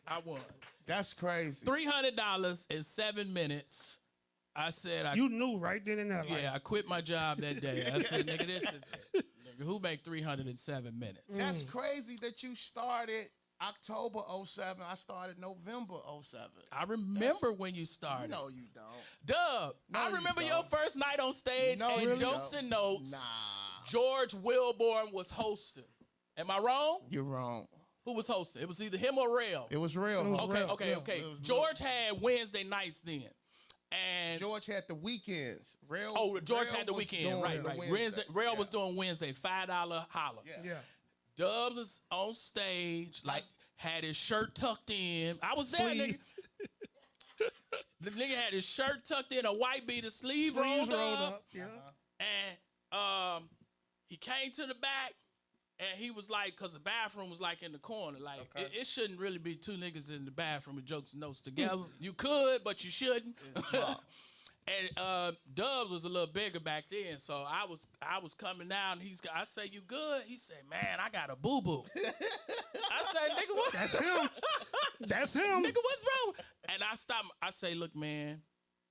I won. That's crazy. $300 in 7 minutes. I said, You knew right then and there. Like, I quit my job that day. I said, nigga, this is it. Nigga, who make 300 in 7 minutes? That's crazy that you started October 07. I started November 07. I remember when you started. No, you don't. Dub, No, I you remember don't. your first night on stage No, and you Jokes don't. and Notes. Nah. George Wilborn was hosting. Am I wrong? You're wrong. Who was hosting? It was either him or Rail. It was Real. Okay. George had Wednesday nights then. And George had the weekends. George had the weekend. Right. Rail was doing Wednesday, $5 holler. Yeah. Dubs was on stage, like had his shirt tucked in. I was there, nigga. The nigga had his shirt tucked in, a white beater, sleeve rolled up. Yeah. And he came to the back, and he was like, because the bathroom was like in the corner. Like, it shouldn't really be two niggas in the bathroom with jokes and notes together. You could, but you shouldn't. And Dubs was a little bigger back then, so I was coming down. I say, "You good?" He said, "Man, I got a boo boo." I said, "Nigga, what?" That's him. That's him. Nigga, what's wrong? And I stopped. I say, "Look, man."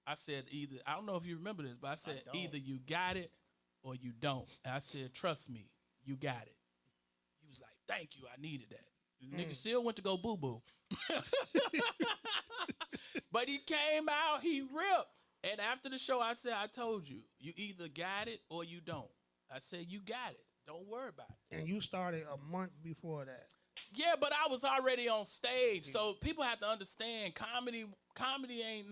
I said, "Either I don't know if you remember this, but I said either you got it or you don't." And I said, "Trust me, you got it." He was like, "Thank you, I needed that." The nigga still went to go boo boo, but he came out. He ripped. And after the show, I said, I told you, you either got it or you don't. I said, you got it. Don't worry about it. And you started a month before that. Yeah, but I was already on stage. So people have to understand comedy ain't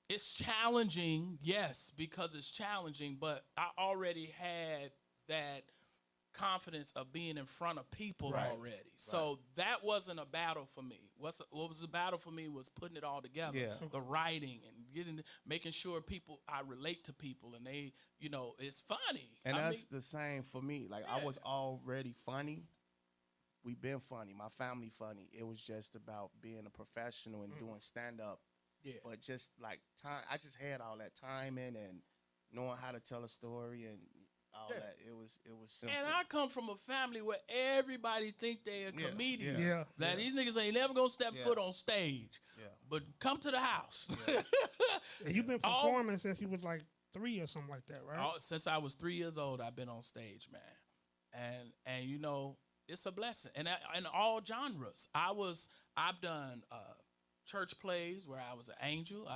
it's challenging, yes, because it's challenging, but I already had that confidence of being in front of people already. So that wasn't a battle for me. What was a battle for me was putting it all together. Yeah. The writing and making sure I relate to people and they, it's funny. And that's the same for me. Like I was already funny. We've been funny. My family funny. It was just about being a professional and doing stand up. Yeah. But just like time, I just had all that time and knowing how to tell a story and all that. It was simple. And I come from a family where everybody think they a comedian. Yeah. These niggas ain't never gonna step foot on stage. Yeah. But come to the house. Yeah. And you've been performing since you was like 3 or something like that, right? Since I was 3 years old, I've been on stage, man. And it's a blessing. And in all genres. I've done church plays where I was an angel.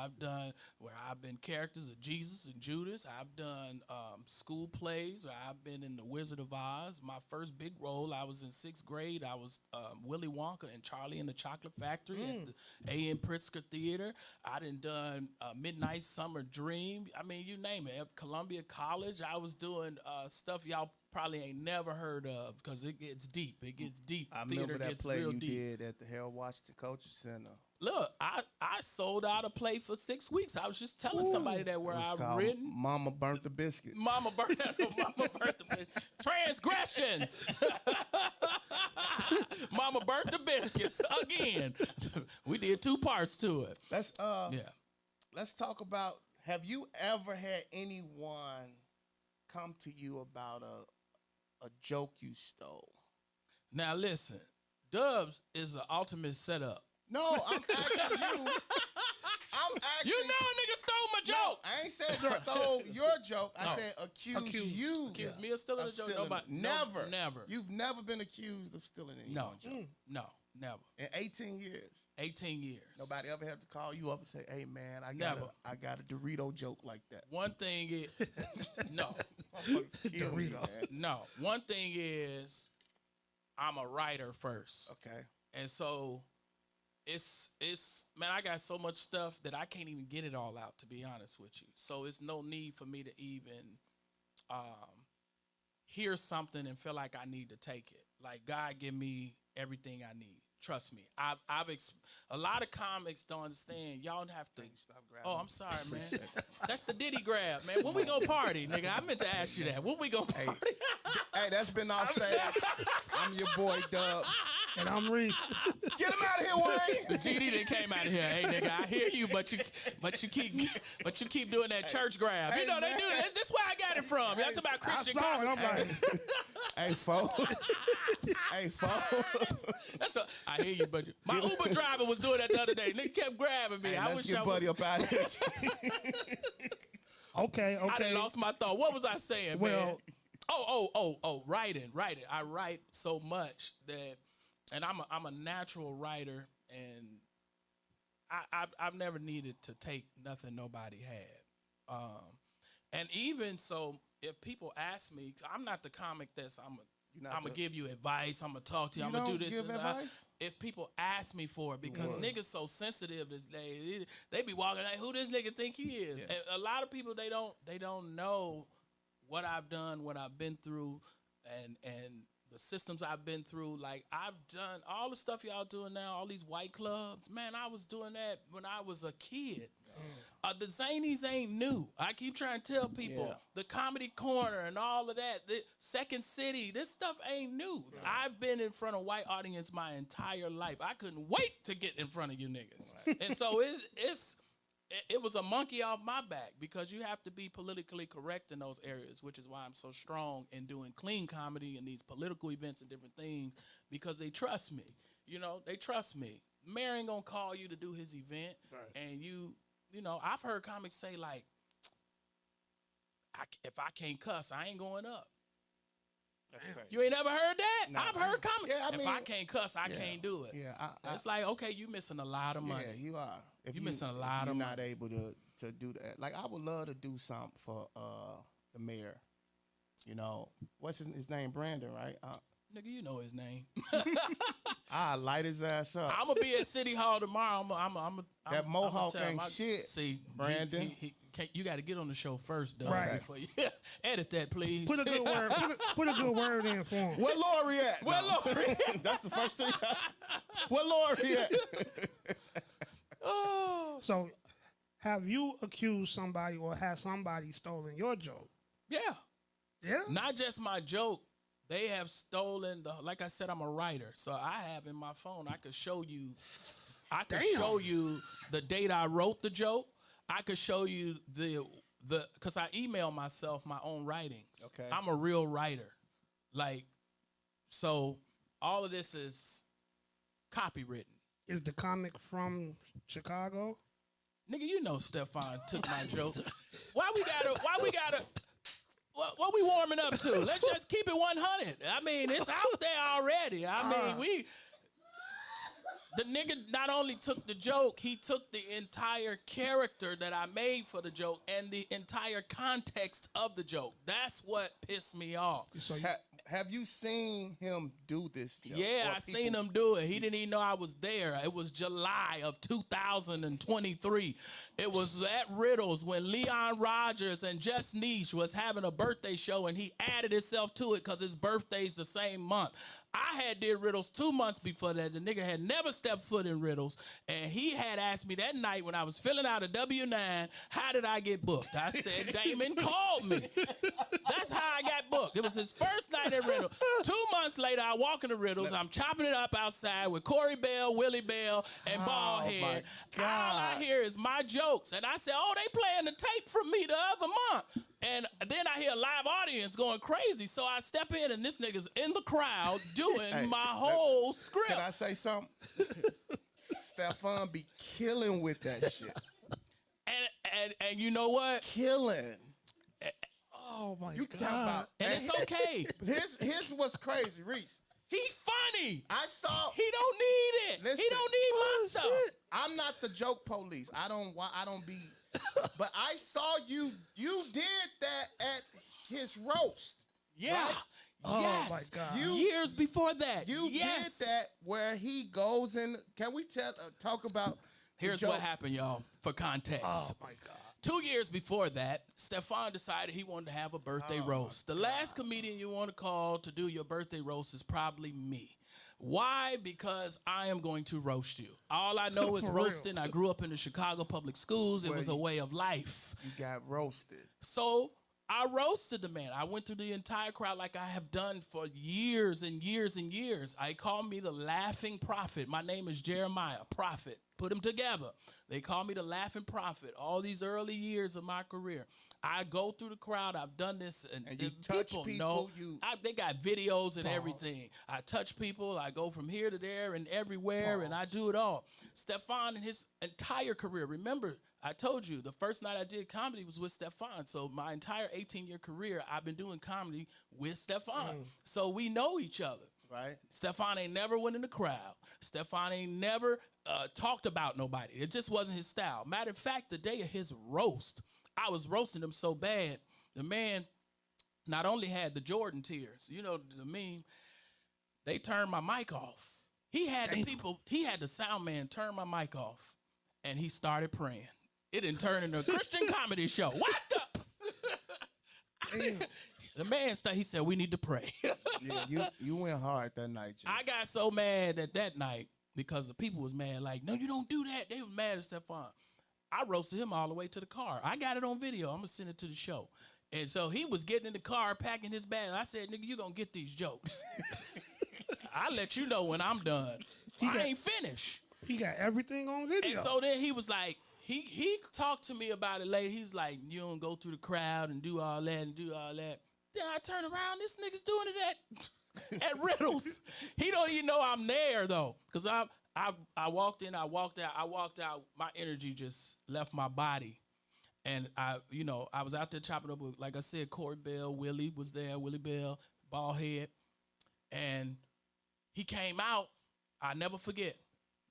Where I've been characters of Jesus and Judas. I've done school plays. I've been in The Wizard of Oz. My first big role, I was in 6th grade. I was Willy Wonka and Charlie and the Chocolate Factory at the A.M. Pritzker Theater. I done Midnight Summer Dream. I mean, you name it. At Columbia College, I was doing stuff y'all probably ain't never heard of because it gets deep. It gets deep. I remember that play you did at the Harold Washington Culture Center. Look, I sold out a play for 6 weeks. I was just telling somebody that where I've written. Mama burnt the biscuits. Mama burnt the biscuits. Transgressions. Mama burnt the biscuits again. We did 2 parts to it. Let's talk about. Have you ever had anyone come to you about a joke you stole? Now listen, Dubs is the ultimate setup. No, I'm asking you. You know a nigga stole my joke. No, I ain't said stole your joke. I said accuse you. Accuse me of stealing a joke. Never. Never. You've never been accused of stealing any joke. No, never. In 18 years. 18 years. Nobody ever had to call you up and say, "Hey man, I got a Dorito joke like that." One thing is no. Dorito. No. One thing is I'm a writer first. Okay. And so it's man, I got so much stuff that I can't even get it all out, to be honest with you. So it's no need for me to even hear something and feel like I need to take it. Like God give me everything I need. Trust me. A lot of comics don't understand. Y'all have to. Oh, I'm sorry, man. That's the Diddy grab, man. When we gonna party, nigga? I meant to ask you that. When we gonna party? Hey, that's been off stage. I'm your boy Dubs. And I'm Reese. Get him out of here, Wayne. The GD that came out of here. Hey, nigga, I hear you, but you keep doing that church grab. Hey, you know man. They do that. That's where I got it from. Y'all talking about Christian comedy. Hey, folks. Hey, folks. I hear you, but my Uber driver was doing that the other day. Nigga kept grabbing me. Hey, I let's wish get I Buddy up out of here. Okay. I done lost my thought. What was I saying, man? Writing. I write so much that, and I'm a natural writer, and I've never needed to take nothing nobody had. And even so, if people ask me, I'm not the comic that's I'm gonna give you advice. I'm gonna talk to you. I'm gonna do this. Give advice? If people ask me for it, because niggas so sensitive this day, they be walking like, who this nigga think he is? And a lot of people they don't know what I've done, what I've been through, and the systems I've been through. Like, I've done all the stuff y'all doing now, all these white clubs. Man, I was doing that when I was a kid. The Zanies ain't new. I keep trying to tell people, the Comedy Corner and all of that, the Second City, this stuff ain't new. I've been in front of white audience my entire life. I couldn't wait to get in front of you niggas. And so it was a monkey off my back, because you have to be politically correct in those areas, which is why I'm so strong in doing clean comedy and these political events and different things, because they trust me. You know, they trust me. Mayor ain't gonna call you to do his event, and you know, I've heard comics say, like, if I can't cuss, I ain't going up. That's crazy. You ain't never heard that? No. I've heard comics. Yeah, I mean, if I can't cuss, I can't do it. Yeah, it's like, okay, you missing a lot of money. Yeah, you are. If you missing a lot of money. You're not able to do that. Like, I would love to do something for the mayor. You know, what's his name? Brandon, right? Nigga, you know his name. I light his ass up. I'm gonna be at City Hall tomorrow. That mohawk ain't shit. See, Brandon. You got to get on the show first, though. Right. Before you edit that, please. Put a good word. Put a good word in for him. Where Lori at? Where Lori at? That's the first thing. Where Lori at? Oh. So, have you accused somebody or has somebody stolen your joke? Yeah. Yeah. Not just my joke. They have stolen like I said, I'm a writer. So I have in my phone, I could show you the date I wrote the joke. I could show you because I email myself my own writings. Okay. I'm a real writer. Like, so all of this is copywritten. Is the comic from Chicago? Nigga, you know Stefan took my joke. Why we gotta what we warming up to? Let's just keep it 100. I mean, it's out there already. I mean, the nigga not only took the joke, he took the entire character that I made for the joke and the entire context of the joke. That's what pissed me off. So have you seen him do this joke? Yeah, I seen him do it. He didn't even know I was there. It was July of 2023. It was at Riddles when Leon Rogers and Just Niche was having a birthday show, and he added himself to it because his birthday's the same month. I had did Riddles 2 months before that. The nigga had never stepped foot in Riddles, and he had asked me that night when I was filling out a W-9, how did I get booked? I said, Damon called me. That's how I got booked. It was his first night at Riddles. 2 months later, I walk into Riddles. I'm chopping it up outside with Corey Bell, Willie Bell, and Ballhead. All I hear is my jokes. And I said, oh, they playing the tape from me the other month. And then I hear a live audience going crazy. So I step in, and this nigga's in the crowd doing my whole script. Can I say something? Stefan be killing with that shit. And you know what? Killing. Oh, my You God. talking about. And it's okay. Here's what's crazy, Reese. He funny. I saw. He don't need it. Listen. He don't need my stuff. shit. I'm not the joke police. I don't be. But I saw you. You did that at his roast. Yeah. Right? Oh, Yes. my God. Years before that. You yes. did that where he goes in. Can we talk about? Here's what happened, y'all, for context. Oh, my God. 2 years before that, Stefan decided he wanted to have a birthday roast. The last comedian you want to call to do your birthday roast is probably me. Why? Because I am going to roast you. All I know is For roasting. real. I grew up in the Chicago public schools. It was a way of life. You got roasted. So I roasted the man. I went through the entire crowd like I have done for years and years and years. I call me the Laughing Prophet. My name is Jeremiah, Prophet. Put them together. They call me the Laughing Prophet. All these early years of my career, I go through the crowd. I've done this, and you touch people, know. They got videos and everything. I touch people. I go from here to there and everywhere, and I do it all. Stefan and his entire career. Remember, I told you the first night I did comedy was with Stefan. So my entire 18-year career, I've been doing comedy with Stefan. So we know each other. Right. Stefan ain't never went in the crowd. Stefan ain't never talked about nobody. It just wasn't his style. Matter of fact, the day of his roast, I was roasting him so bad. The man not only had the Jordan tears, you know, the meme, they turned my mic off. He had the sound man turn my mic off, and he started praying. It didn't turn into a Christian comedy show. What the? The man he said, we need to pray. Yeah, you went hard that night, Jay. I got so mad that night because the people was mad. Like, no, you don't do that. They were mad at Stephon. I roasted him all the way to the car. I got it on video. I'm going to send it to the show. And so he was getting in the car, packing his bag. I said, nigga, you going to get these jokes. I'll let you know when I'm done. I ain't finished. He got everything on video. And so then he was like, he talked to me about it later. He's like, you don't go through the crowd and do all that and do all that. Then I turn around, this nigga's doing it at Riddles. He don't even know I'm there though. Cause I walked in, I walked out, my energy just left my body. And I was out there chopping up with, like I said, Corey Bell, Willie was there, Willie Bell, bald head. And he came out, I never forget,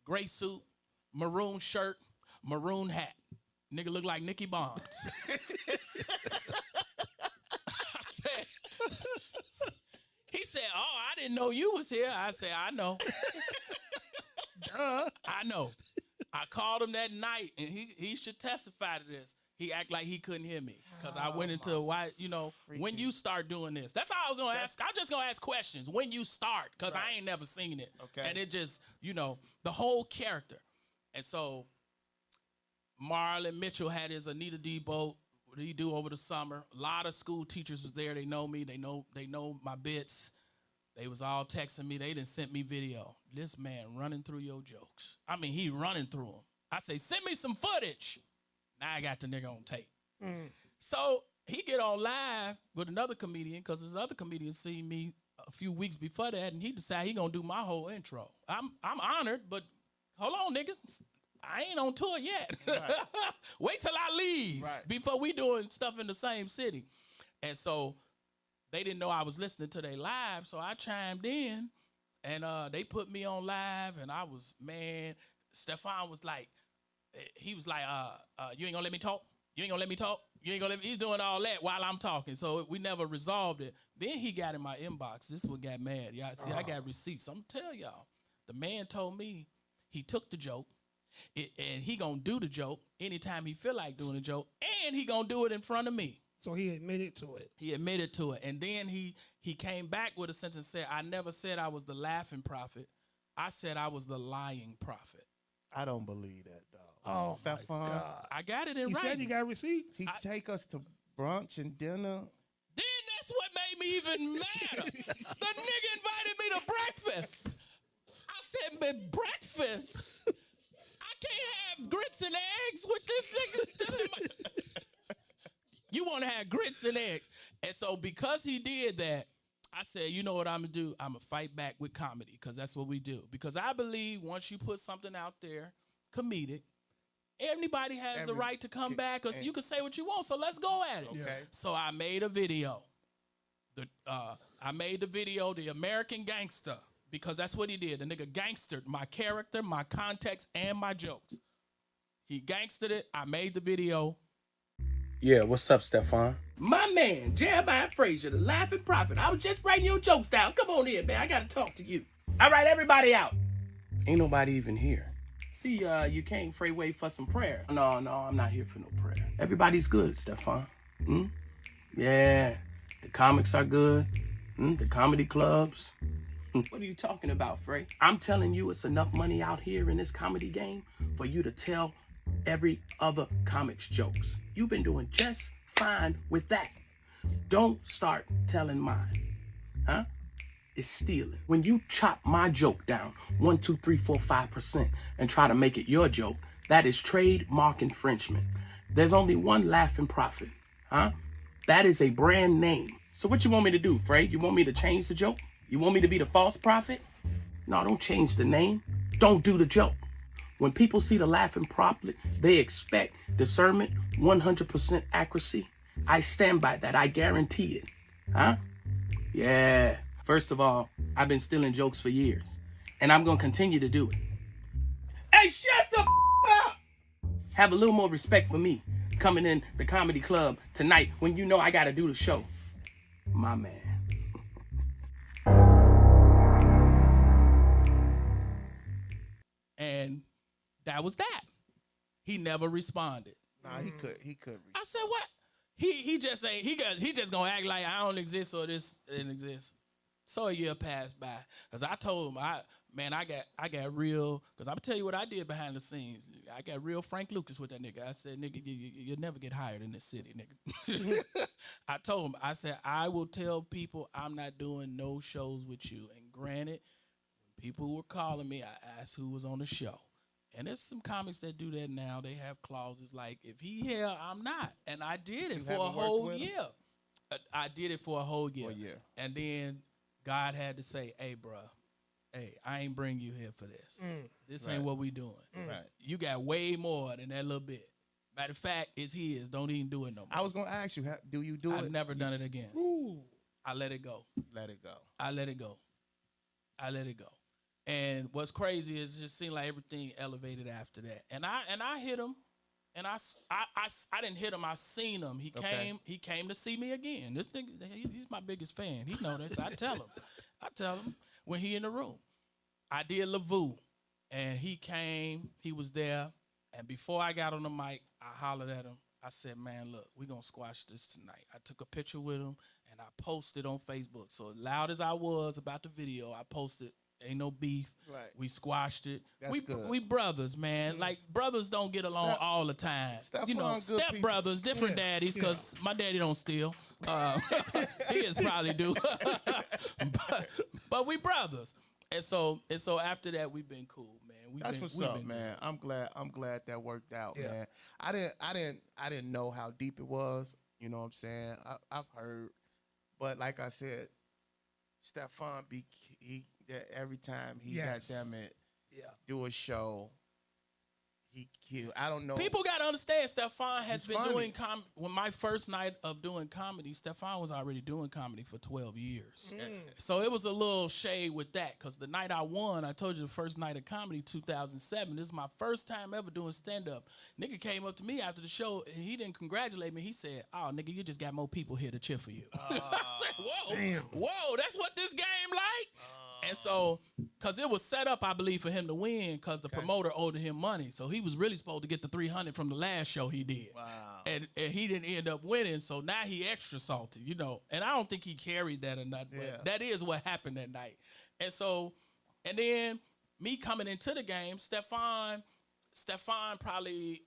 gray suit, maroon shirt, maroon hat. Nigga looked like Nicky Bonds. He said, oh, I didn't know you was here. I said, I know. Duh. I know. I called him that night, and he should testify to this. He act like he couldn't hear me because I went into why, when you start doing this. That's all I was going to ask. I'm just going to ask questions. When you start, because I ain't never seen it. Okay. And it just, the whole character. And so Marlon Mitchell had his Anita D boat. What he do over the summer? A lot of school teachers was there. They know me. They know my bits. They was all texting me. They done sent me video. This man running through your jokes. I mean, he running through them. I say, send me some footage. Now I got the nigga on tape. So he get on live with another comedian because this other comedian seen me a few weeks before that, and he decided he gonna do my whole intro. I'm honored, but hold on, niggas. I ain't on tour yet. Right. Wait till I leave before we doing stuff in the same city. And so they didn't know I was listening to their live, so I chimed in, and they put me on live, and I was, man, Stephon was like, he was like, you ain't gonna let me talk? You ain't gonna let me talk? You ain't gonna let me? He's doing all that while I'm talking, so we never resolved it. Then he got in my inbox. This is what got mad. Y'all see, I got receipts. I'm gonna tell y'all. The man told me he took the joke, and he gonna do the joke anytime he feel like doing the joke, and he gonna do it in front of me. So he admitted to it. He admitted to it. And then he came back with a sentence and said, I never said I was the laughing prophet. I said I was the lying prophet. I don't believe that, dog. Oh, Stephon, my God. I got it in He writing. said he got receipts. He take us to brunch and dinner. Then that's what made me even madder. The nigga invited me to breakfast. I said, but breakfast? I can't have grits and eggs with this nigga still in my... You want to have grits and eggs. And so because he did that, I said, you know what I'm going to do? I'm going to fight back with comedy because that's what we do. Because I believe once you put something out there, comedic, everybody has the right to come back because you can say what you want, so let's go at it. Okay. So I made a video. I made the video, The American Gangster, because that's what he did. The nigga gangstered my character, my context, and my jokes. He gangstered it. I made the video. Yeah, what's up, Stephon? My man, Jeremiah Frazier, the laughing prophet. I was just writing your jokes down. Come on in, man. I got to talk to you. All right, everybody out. Ain't nobody even here. See, you came Freeway for some prayer. No, I'm not here for no prayer. Everybody's good, Stephon. Yeah, the comics are good. The comedy clubs. What are you talking about, Frey? I'm telling you, it's enough money out here in this comedy game for you to tell every other comic's jokes. You've been doing just fine with that. Don't start telling mine. Huh? It's stealing. When you chop my joke down 1, 2, 3, 4, 5% and try to make it your joke, that is trademark infringement. There's only one laughing prophet. Huh? That is a brand name. So what you want me to do, Frey? You want me to change the joke? You want me to be the false prophet? No, don't change the name. Don't do the joke. When people see the laughing prophet, they expect discernment, 100% accuracy. I stand by that. I guarantee it. Huh? Yeah. First of all, I've been stealing jokes for years, and I'm going to continue to do it. Hey, shut the up! Have a little more respect for me. coming in the comedy club tonight when you know I gotta do the show. My man. And that was that. He never responded. Nah, he could. I said, what? He just ain't. He just gonna act like I don't exist or this didn't exist. So a year passed by, cause I told him, I got real. Cause I'm gonna tell you what I did behind the scenes. I got real Frank Lucas with that nigga. I said, nigga, you'll never get hired in this city, nigga. I told him, I said, I will tell people I'm not doing no shows with you. And granted, when people were calling me, I asked who was on the show. And there's some comics that do that now. They have clauses like, if he here, I'm not. And I did it for a whole year. I did it for a whole year. And then God had to say, hey, bro, hey, I ain't bring you here for this. This ain't what we doing. Right. You got way more than that little bit. Matter of fact, it's his. Don't even do it no more. I was going to ask you, do you do it? I've never done it again. I let it go. Let it go. I let it go. I let it go. And what's crazy is it just seemed like everything elevated after that. And I hit him, and I didn't hit him. I seen him. He came to see me again. This nigga, he's my biggest fan. He know this. I tell him when he in the room. I did Lavu, and he came. He was there, and before I got on the mic, I hollered at him. I said, man, look, we gonna squash this tonight. I took a picture with him, and I posted on Facebook. So loud as I was about the video, I posted. Ain't no beef. Right. We squashed it. We brothers, man. Like brothers don't get along all the time. You know, step brothers, different daddies, because my daddy don't steal. His probably do. but we brothers. And so after that we've been cool, man. That's what's up, man. Cool. I'm glad that worked out, man. I didn't know how deep it was. You know what I'm saying? I've heard, but like I said, Stefan every time he got them do a show, he killed. I don't know. People got to understand, Stefan has been doing comedy. When my first night of doing comedy, Stefan was already doing comedy for 12 years. So it was a little shade with that, because the night I won, I told you the first night of comedy, 2007, this is my first time ever doing stand-up. Nigga came up to me after the show, and he didn't congratulate me. He said, oh, nigga, you just got more people here to cheer for you. I said, whoa, that's what this game like? And so, because it was set up, I believe, for him to win, because the promoter owed him money. So he was really supposed to get the $300 from the last show he did. Wow. And he didn't end up winning, so now he extra salty, you know. And I don't think he carried that or nothing, but that is what happened that night. And so, and then me coming into the game, Stefan probably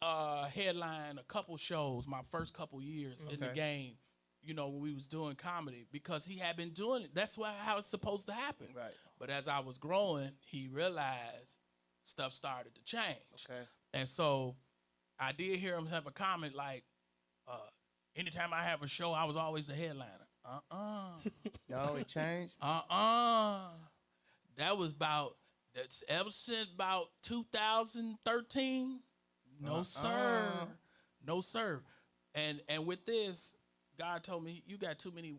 headlined a couple shows my first couple years in the game. You know, when we was doing comedy, because he had been doing it. That's how it's supposed to happen. Right. But as I was growing, he realized stuff started to change. Okay. And so I did hear him have a comment like, anytime I have a show, I was always the headliner. No, it changed? That was that's ever since about 2013. No, sir. No, sir. And with this, God told me you got too many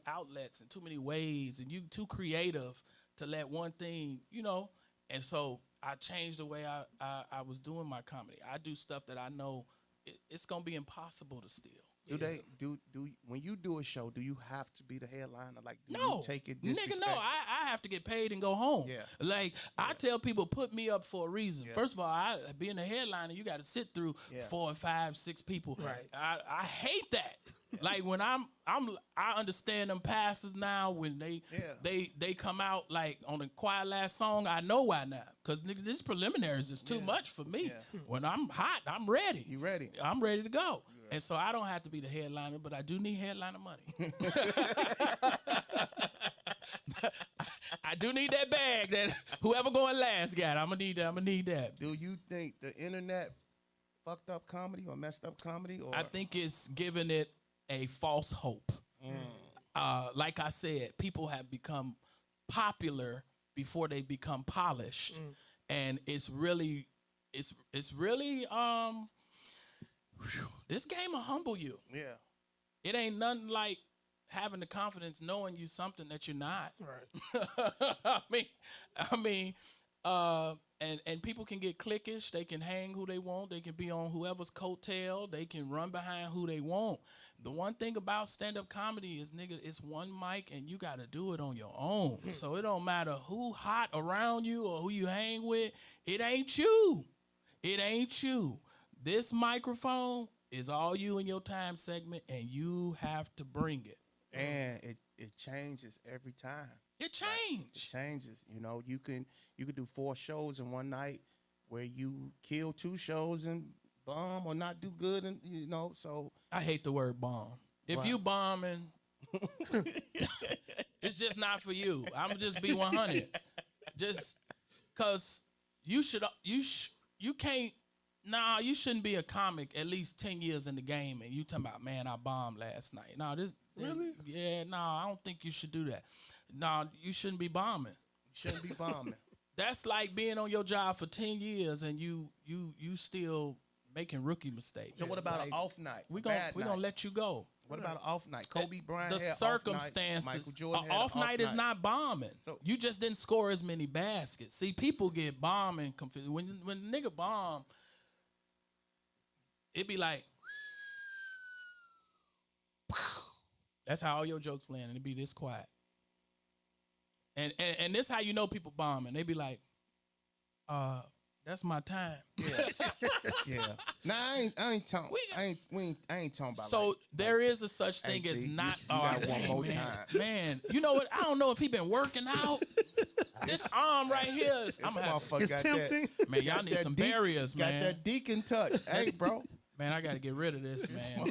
outlets and too many ways, and you too creative to let one thing, you know. And so I changed the way I was doing my comedy. I do stuff that I know it's gonna be impossible to steal. Do when you do a show, do you have to be the headliner? Like, do no, you take it? Nigga, no. I have to get paid and go home. Yeah. Like I tell people, put me up for a reason. Yeah. First of all, being a headliner, you got to sit through 4 and 5, 6 people. Right. I hate that. Like when I understand them pastors now when they come out like on a Quiet Last Song. I know why now, because nigga, this preliminaries is too much for me. Yeah. When I'm hot, I'm ready. You ready? I'm ready to go. And so I don't have to be the headliner, but I do need headliner money. I do need that bag that whoever going last got. I'm gonna need that. Do you think the internet fucked up comedy or messed up comedy? Or I think it's giving it a false hope. Like I said, people have become popular before they become polished, and it's really this game will humble you. Yeah, it ain't nothing like having the confidence knowing you something that you're not. Right. I mean, And people can get cliquish. They can hang who they want. They can be on whoever's coattail. They can run behind who they want. The one thing about stand-up comedy is, nigga, it's one mic and you got to do it on your own. So it don't matter who hot around you or who you hang with. It ain't you. It ain't you. This microphone is all you in your time segment, and you have to bring it. And it changes every time. It changed. It changes. You know, you can do 4 shows in one night where you kill 2 shows and bomb or not do good, and you know. So I hate the word bomb. If you bombing, it's just not for you. I'm just be 100. Just cause you can't. Nah, you shouldn't be a comic at least 10 years in the game and you talking about, man, I bombed last night. No, Really? Yeah, no, I don't think you should do that. No, you shouldn't be bombing. you shouldn't be bombing. That's like being on your job for 10 years and you still making rookie mistakes. So what about like, an off night? We gonna let you go. What about an off night? Kobe Bryant The had circumstances. Off nights. Michael Jordan An had off night is not bombing. So- You just didn't score as many baskets. See, people get bombing confused. When the nigga bomb, it be like, that's how all your jokes land, and it be this quiet. And this how you know people bombing. They be like, that's my time. Yeah. Nah, I ain't talking. I ain't talking about. So like, there is a such thing Hey, as G, not. you got one more man, time. man. You know what? I don't know if he been working out. This arm right here is. this I'm gonna have, motherfucker It's got tempting. that. man. Y'all got need that some deacon- barriers, man. Got that deacon touch. Hey, bro. Man, I gotta get rid of this, man.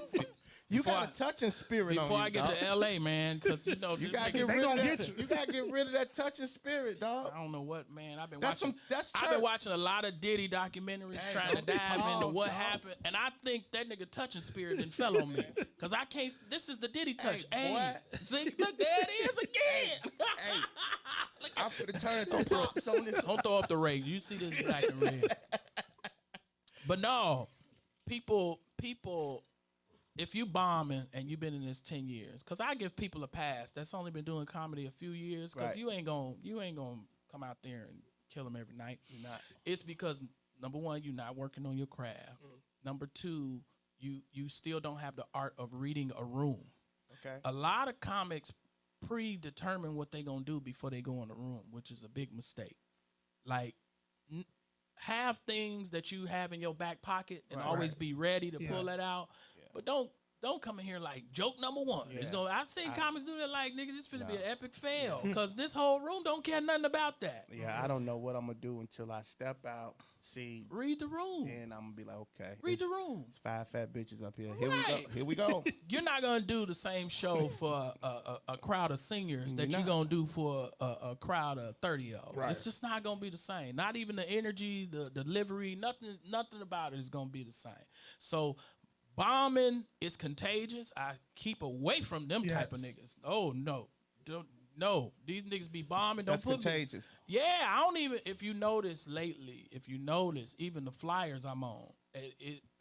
You Before got a touching spirit on Before you, I get dog. to LA, man, because you know You this gotta nigga- get They rid of gonna that. get you. You gotta get rid of that touching spirit, dog. I don't know what, man. I've been That's watching. that's I've church. been watching a lot of Diddy documentaries, Hey, trying to don't dive into pause, what dog. happened, and I think that nigga touching spirit didn't fell on me, cause I can't. This is the Diddy touch. Hey, Hey, boy. see, look, there it is again. Hey, I'm finna turn into pops on this. Don't throw up the rage. You see this black and red. But no, people, if you bombing and you've been in this 10 years, because I give people a pass that's only been doing comedy a few years, because Right. you ain't gonna come out there and kill them every night. You're not. It's because number one, you're not working on your craft. Number two, you still don't have the art of reading a room. Okay. A lot of comics predetermine what they're gonna do before they go in the room, which is a big mistake. Like, have things that you have in your back pocket and always be ready to pull that out. But don't come in here like joke number one. It's gonna. I've seen comics do that. Like, nigga, this finna be an epic fail because this whole room don't care nothing about that. Yeah, I don't know what I'm gonna do until I step out, see, Read the room. and I'm gonna be like, okay. Read the it's- room. It's 5 fat bitches up here. Here Right. we go. Here we go. You're not gonna do the same show for a crowd of seniors that you're not. gonna do for a crowd of 30-year-olds. Right. It's just not gonna be the same. Not even the energy, the delivery, nothing about it is gonna be the same. So bombing is contagious. I keep away from them type of Yes. niggas. Oh no, no. These niggas be bombing. Don't That's put me. contagious. Yeah, I don't even. If you notice lately, even the flyers I'm on,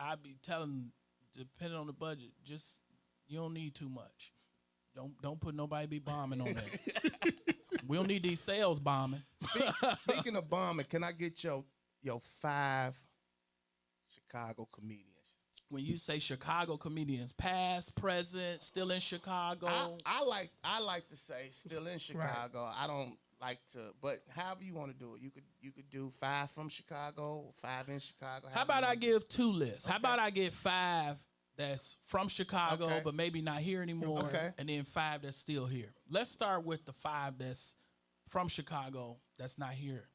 I be telling, depending on the budget, just you don't need too much. Don't put nobody be bombing on there. We don't need these sales bombing. Speaking of bombing, can I get your 5 Chicago comedians? When you say Chicago comedians, past, present, still in Chicago. I like to say still in Chicago. I don't like to, but however you want to do it, you could do 5 from Chicago, 5 in Chicago. How about I give 2 lists? How about I get 5 that's from Chicago, Okay. but maybe not here anymore, Okay. and then 5 that's still here. Let's start with the 5 that's from Chicago that's not here.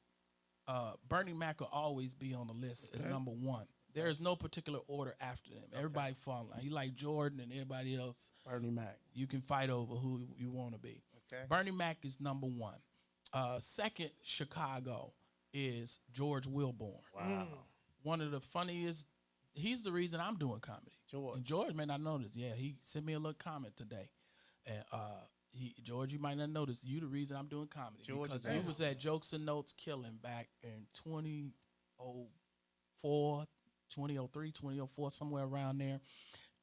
Bernie Mac will always be on the list as number 1. There is no particular order after them. Everybody falling. He like Jordan and everybody else. Bernie Mac? You can fight over who you want to be. Okay. Bernie Mac is number 1. Second, Chicago is George Wilborn. Wow. One of the funniest. He's the reason I'm doing comedy. George. And George may not know this. Yeah, he sent me a little comment today. And George, you might not notice. You the reason I'm doing comedy. George because is you awesome. was at Jokes and Notes Killing back in 2004, 2003, 2004, somewhere around there.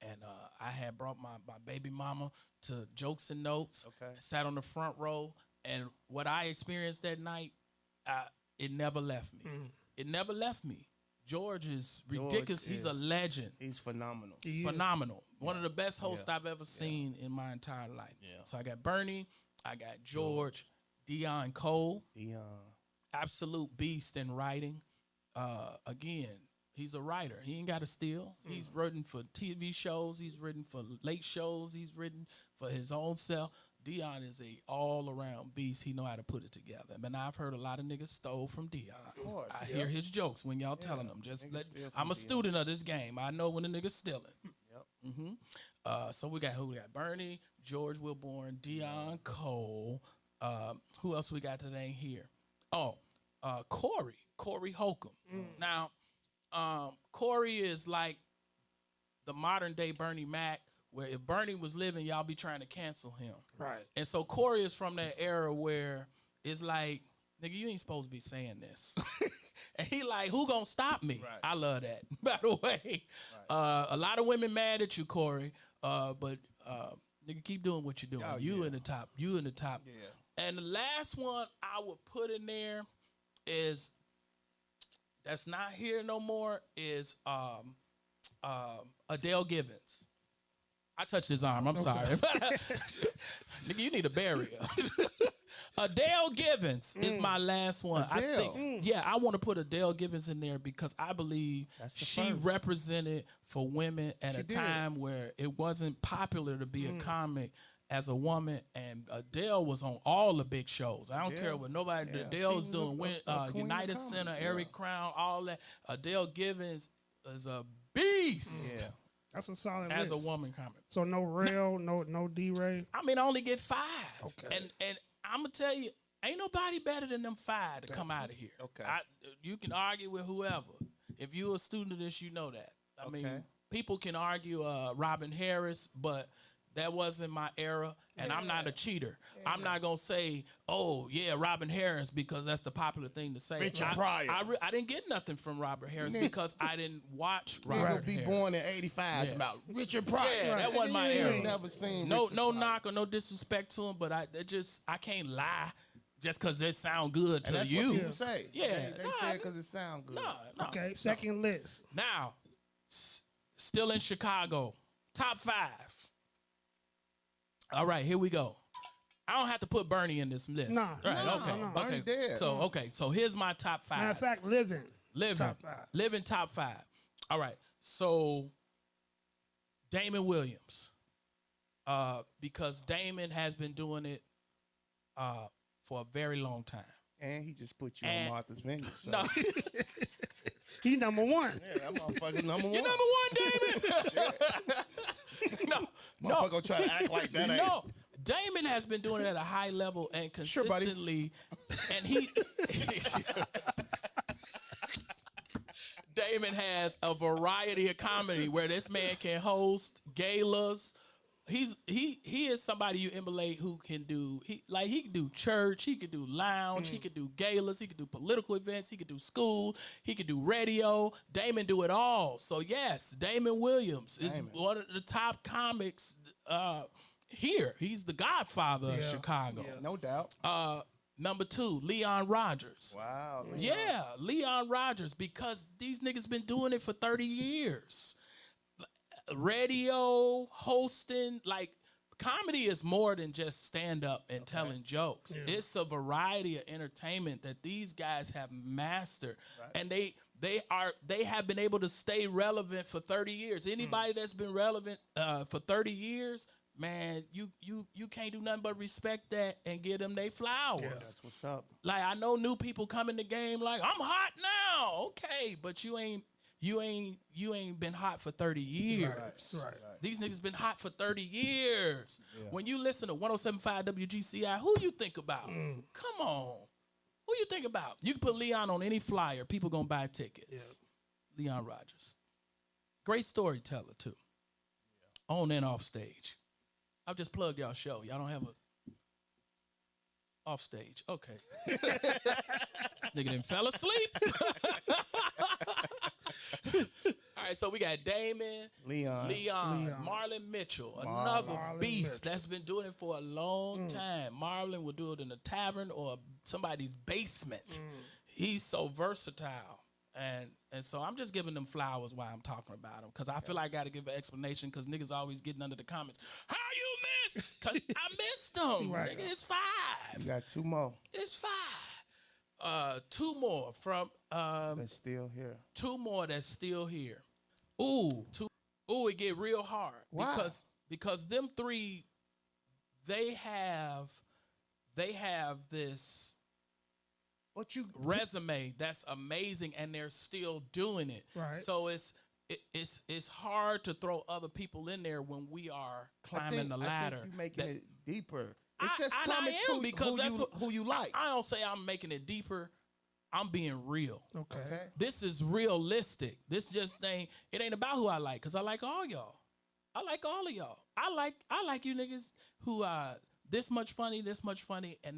And I had brought my baby mama to Jokes and Notes. Okay. Sat on the front row. And what I experienced that night, it never left me. It never left me. George is ridiculous. He's a legend. He's phenomenal. Phenomenal. One of the best hosts I've ever seen in my entire life. So I got Bernie, I got George, Dion Cole. Absolute beast in writing. Again, he's a writer. He ain't got to steal. He's written for TV shows. He's written for late shows. He's written for his own self. Dion is a all-around beast. He know how to put it together. And I've heard a lot of niggas stole from Dion. I hear his jokes when y'all telling them. I'm a student of this game. I know when the nigga's stealing. So we got Bernie, George Wilborn, Dion Cole. Who else we got that ain't here? Oh, Corey Holcomb. Now, Corey is like the modern day Bernie Mac, where if Bernie was living, y'all be trying to cancel him. Right. And so Corey is from that era where it's like, nigga, you ain't supposed to be saying this. And he like, who gonna stop me? Right. I love that, by the way. Right. A lot of women mad at you, Corey, but nigga, keep doing what you're doing. You in the top. You in the top. Yeah. And the last one I would put in there is, that's not here no more, is Adele Givens. I touched his arm. I'm sorry. Nigga, you need a barrier. Adele Givens is my last one. Adele. I think, I want to put Adele Givens in there because I believe she represented for women at a time where it wasn't popular to be a comic as a woman, and Adele was on all the big shows. I don't care what nobody. Adele was doing United Center, Eric Crown, all that. Adele Givens is a beast. Yeah. That's a solid as list. a woman comic. So no Rail, no D-Ray. I mean, I only get 5. Okay. And I'm gonna tell you, ain't nobody better than them 5 to come out of here. Okay. You can argue with whoever. If you're a student of this, you know that. I mean, people can argue Robin Harris, but that wasn't my era, and I'm not a cheater. I'm not gonna say, "Oh yeah, Robin Harris," because that's the popular thing to say. Richard Pryor. I didn't get nothing from Robin Harris because I didn't watch Robin Harris. Be born in '85. About Richard Pryor. Yeah, that wasn't my era. Never seen no Richard Pryor. knock or no disrespect to him, but I can't lie just because it sound good to that's you. What people say. Yeah, they say it because it sound good. No. Okay, second list. Now, still in Chicago, top 5. All right, here we go. I don't have to put Bernie in this list. No. Bernie dead. So here's my top 5. Matter of fact, living top 5. Living top 5. All right. So Damon Williams, because Damon has been doing it for a very long time. And he just put you on Martha's Vineyard. So. No. He number 1. Yeah, that motherfucker number 1. You number 1, Damon. No. Motherfucker try to act like that. No. Damon has been doing it at a high level and consistently, and he Damon has a variety of comedy where this man can host galas. He is somebody you emulate who can do he can do church, he can do lounge, he can do galas, he can do political events, he can do school, he can do radio. Damon do it all. So yes, Damon Williams is one of the top comics here. He's the godfather of Chicago. Yeah. No doubt. Number 2, Leon Rogers. Wow. Leon. Yeah, Leon Rogers, because these niggas been doing it for 30 years. Radio, hosting, like comedy is more than just stand up and telling jokes. Yeah. It's a variety of entertainment that these guys have mastered. Right. And they have been able to stay relevant for 30 years. Anybody that's been relevant for 30 years, man, you can't do nothing but respect that and give them their flowers. Yeah, that's what's up. Like, I know new people come in the game like, I'm hot now. Okay, but you ain't been hot for 30 years. Right. These niggas been hot for 30 years. Yeah. When you listen to 107.5 WGCI, who you think about? Come on. Who you think about? You can put Leon on any flyer. People gonna buy tickets. Yeah. Leon Rogers. Great storyteller, too. Yeah. On and off stage. I've just plugged y'all show. Y'all don't have a off stage. Okay. Nigga done fell asleep. All right, so we got Damon, Leon, Marlon Mitchell, another beast that's been doing it for a long time. Marlon will do it in a tavern or somebody's basement. he's so versatile. And so I'm just giving them flowers while I'm talking about him, because I feel like I got to give an explanation, because niggas always getting under the comments. How you miss? Because I missed him. Right. Nigga, it's 5. You got 2 more. It's 5. 2 more from That's still here. 2 more that's still here. Ooh, it get real hard. Why? Because them 3, they have this resume that's amazing, and they're still doing it. Right. So it's hard to throw other people in there when we are climbing the ladder. I think you're making it deeper. It's just I am, because that's who you like. I don't say I'm making it deeper. I'm being real. Okay. This is realistic. This just ain't. It ain't about who I like, because I like all y'all. I like all of y'all. I like you niggas who are this much funny, and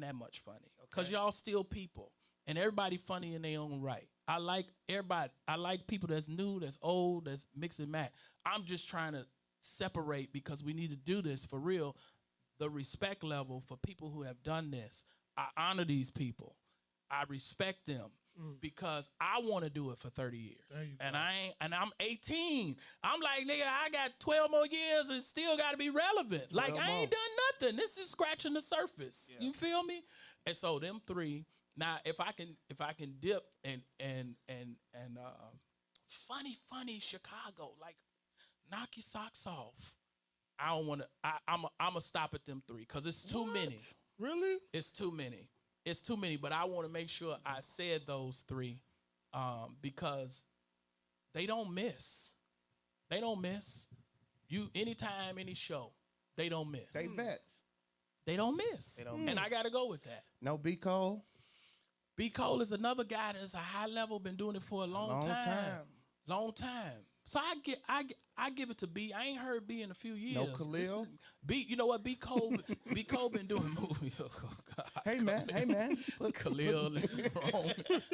that much funny. Because y'all still people. And everybody funny in their own right. I like everybody. I like people that's new, that's old, that's mix and match. I'm just trying to separate, because we need to do this for real. The respect level for people who have done this. I honor these people. I respect them, because I want to do it for 30 years. And I'm 18. I'm like, nigga, I got 12 more years and still got to be relevant. Like, I ain't done nothing. This is scratching the surface. Yeah. You feel me? And so them 3. Now, if I can dip and funny Chicago, like knock your socks off. I don't want to. I'ma stop at them 3, because it's too many. Really? It's too many. It's too many. But I want to make sure I said those 3, because they don't miss. They don't miss. You anytime, any show, they don't miss. They vets. They don't miss. They don't miss. And I got to go with that. No B. Cole. B. Cole is another guy that's a high level, been doing it for a long time. Long time. So I give it to B. I ain't heard B in a few years. No Khalil. B, you know what? B. Cole been doing movies. Oh, God. Hey man. Khalil and wrong.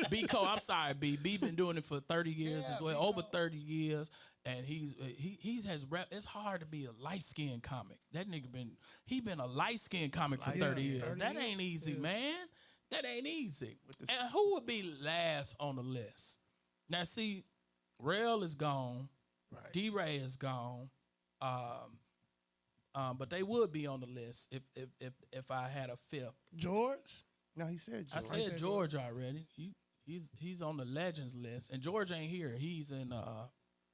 B. Cole, I'm sorry, B. B been doing it for 30 years as well, over 30 years, and he has rep. It's hard to be a light skinned comic. That nigga been a light skinned comic for 30 years. That ain't easy, man. That ain't easy. And who would be last on the list? Now, see, Rel is gone. Right. D-Ray is gone. But they would be on the list if I had a 5th. George? No, he said George. I said George already. He's on the legends list, and George ain't here. He's in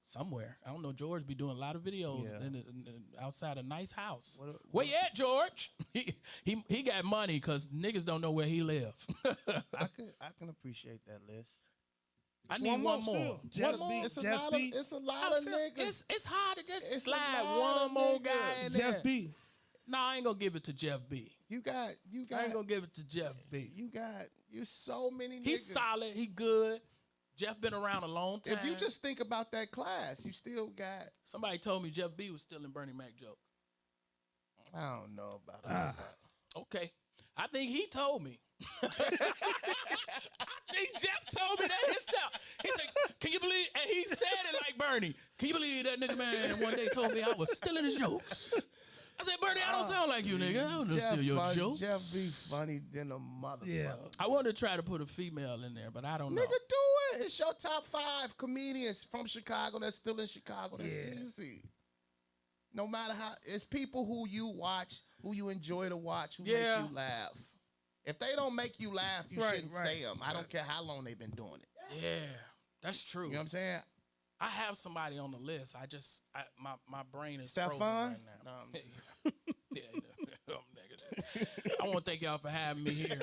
somewhere. I don't know. George be doing a lot of videos outside a nice house. Where you at, George? He got money, because niggas don't know where he live. I can appreciate that list. I need one more. One more. It's a lot of niggas. It's hard to just slide one more guy in there. Jeff B. No, I ain't gonna give it to Jeff B. You got. I ain't gonna give it to Jeff B. You so many niggas. He's solid. He good. Jeff been around a long time. If you just think about that class, you still got. Somebody told me Jeff B was still in Bernie Mac joke. I don't know about that. Okay. I think he told me. I think Jeff told me that himself. He said, can you believe, and he said it like Bernie, can you believe that nigga man one day told me I was stealing his jokes? I said, Bernie, I don't sound like you, nigga. I don't steal your jokes. Jeff be funny than a motherfucker. Yeah. I wanted to try to put a female in there, but I don't know. Nigga, do it. It's your top 5 comedians from Chicago that's still in Chicago. That's easy. No matter how, it's people who you watch, who you enjoy to watch, who make you laugh. If they don't make you laugh, you shouldn't say them. I don't care how long they've been doing it. Yeah, that's true. You know what I'm saying? I have somebody on the list. My brain is frozen right now. I'm negative. I want to thank y'all for having me here.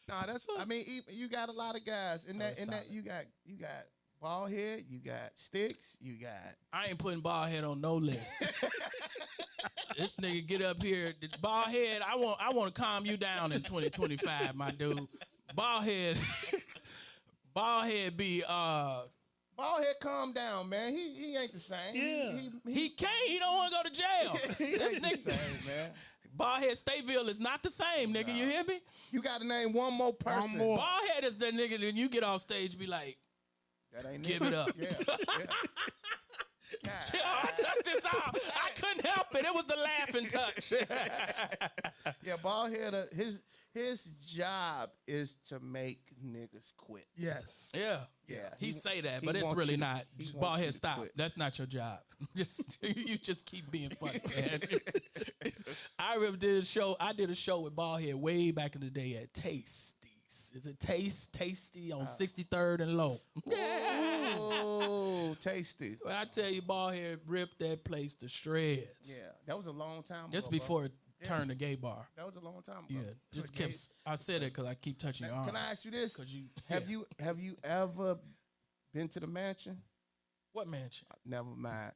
I mean, you got a lot of guys in that. You got Baldhead, you got Sticks, you got. I ain't putting Baldhead on no list. This nigga get up here, Baldhead. I want to calm you down in 2025, my dude. Baldhead be Baldhead, calm down, man. He ain't the same. Yeah. He can't. He don't want to go to jail. He ain't the same, man. Baldhead Stateville is not the same, nigga. You hear me? You got to name one more person. One more. Baldhead is that nigga that you get off stage be like, that ain't give it up. Yeah. I took this off. I couldn't help it. It was the laughing touch. Yeah, Baldhead, his job is to make niggas quit. Yes. Yeah. Yeah. He say that, he but it's wants really you to- not. he wants Bald you head, to stop. quit. That's not your job. Just you just keep being funny, man. I remember I did a show with Bald Head way back in the day at Tasties. Is it Tasty on 63rd and Low? Yeah. Oh, tasty. Well, I tell you, Bald Head ripped that place to shreds. Yeah, that was a long time ago. Just bro. before it turned to gay bar. That was a long time ago. Yeah, just kept. I said it because I keep touching your arm. Can I ask you this? 'Cause you Have yeah. you ever been to the mansion? What mansion? Never mind.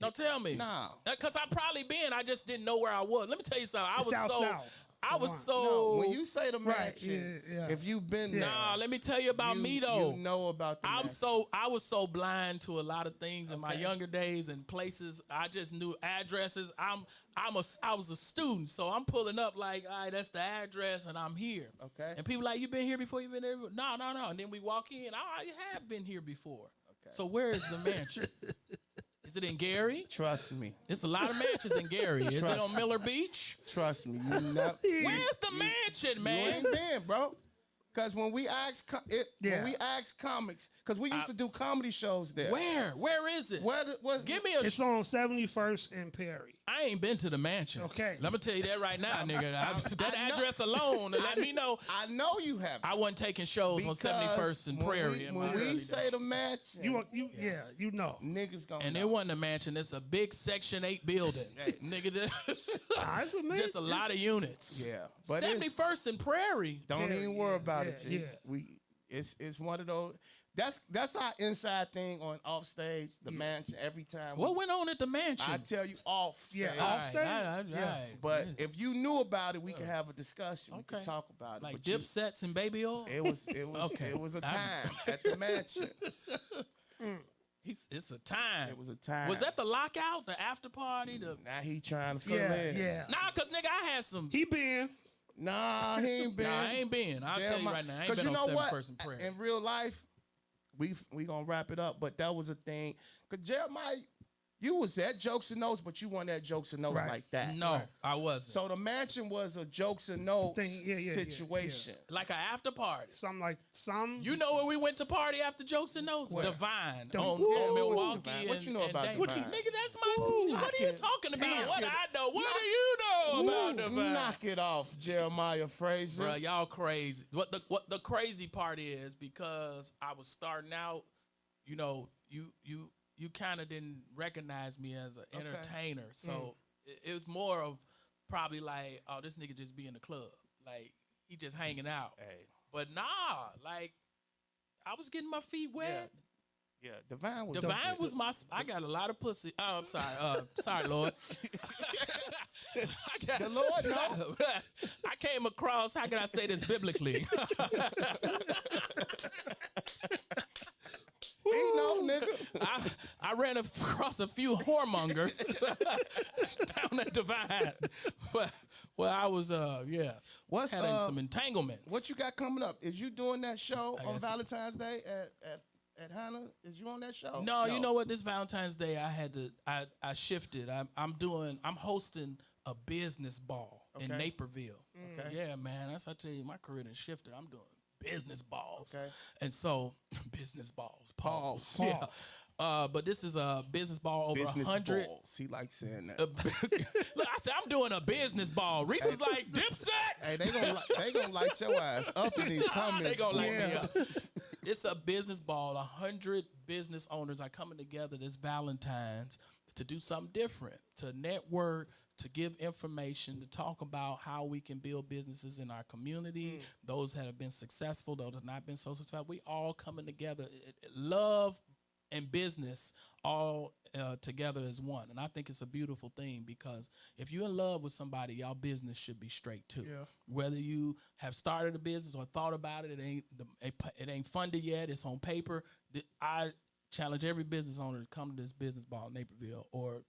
No, tell me. No. Because I probably been. I just didn't know where I was. Let me tell you something. I was South, so. South. I was Come on. so. No, when you say the Right, mansion, yeah. if you've been there, Nah, let me tell you about you, me though. You know about the mansion. I was so blind to a lot of things in my Okay. younger days and places. I just knew addresses. I was a student, so I'm pulling up like, all right, that's the address, and I'm here. Okay. And people like, you been here before? You been there? No. And then we walk in. I have been here before. Okay. So where is the mansion? Is it in Gary? Trust me. It's a lot of mansions in Gary. Is it on Miller Beach? Trust me. You never. Where's the mansion, You man? ain't been, bro. Because when we ask comics, because we used to do comedy shows there. Where? Where is it? Give me a. It's on 71st and Perry. I ain't been to the mansion. Okay. Let me tell you that right now, nigga. That I know- address alone to let me know. I know you have. I wasn't taking shows on 71st and Prairie. When we say the mansion, You know. niggas gonna and know. it wasn't a mansion. It's a big Section 8 building. Nigga, Nah, it's amazing. just a lot of units. Yeah, but it's- 71st and Prairie. Don't Yeah, even worry yeah, about yeah, it, G. yeah. It's one of those. That's our inside thing on off stage. The mansion every time. What went on at the mansion? I tell you off stage. Yeah, All off right, stage? all right. Yeah. But if you knew about it, we could have a discussion. We Okay. could talk about it. like But you- Dipsets and Baby Oil. It was Okay. it was a time at the mansion. It's a time. It was a time. Was that the lockout, the after party, the? Now he trying to fill Yeah, in. yeah. Nah, cause nigga, I had some. He been. Nah, he ain't been. Nah, I ain't been. I'll tell you right now, I ain't 'Cause been you on know what? 71st and Prairie. In real life, we gonna wrap it up. But that was a thing. Cause Jeremiah, you was at Jokes and Notes, but you weren't at Jokes and Notes Right. like that. No, I wasn't. So the mansion was a Jokes and Notes Thing, yeah, situation. Like an after party. Something like some. You know where we went to party after Jokes and Notes? Where? Divine Divine. on Ooh, Milwaukee. Divine. What you know and about Dayton. Divine? Nigga, that's my. Ooh, what are you okay. talking about? Damn. What I know? What do you know about Divine? Knock it off, Jeremiah Frazier. Bruh, y'all crazy. What the crazy part is, because I was starting out, you know, you kind of didn't recognize me as an entertainer. So it was more of probably like, oh, this nigga just be in the club. Like, he just hanging out. Hey. But nah, like, I was getting my feet wet. Yeah, Divine was Divine dope. was my. I got a lot of pussy. Oh, I'm sorry. Sorry, Lord. The Lord know. I came across. How can I say this biblically? He know, nigga. I ran across a few whoremongers down at Divine. Well, I was What's had some entanglements. What you got coming up? Is you doing that show on guess- Valentine's Day at Hannah? Is you on that show? No, you know what? This Valentine's Day, I shifted. I'm hosting a business ball in Okay. Naperville. Okay. Yeah, man. That's I tell you, my career done shifted. I'm doing business balls. Okay. And so business balls. Pause. Yeah. But this is a business ball over Business 100. balls. He likes saying that. Look, I said I'm doing a business ball. Reese is like Dipset. Hey, they gonna light your ass up in these comments. They gonna light me Yeah. up. It's a business ball. 100 business owners are coming together this Valentine's to do something different, to network, to give information, to talk about how we can build businesses in our community, those that have been successful, those that have not been so successful. We all coming together. Love and business all together as one. And I think it's a beautiful thing, because if you're in love with somebody, y'all business should be straight too. Yeah. Whether you have started a business or thought about it, it ain't funded yet, it's on paper. I challenge every business owner to come to this business ball in Naperville, or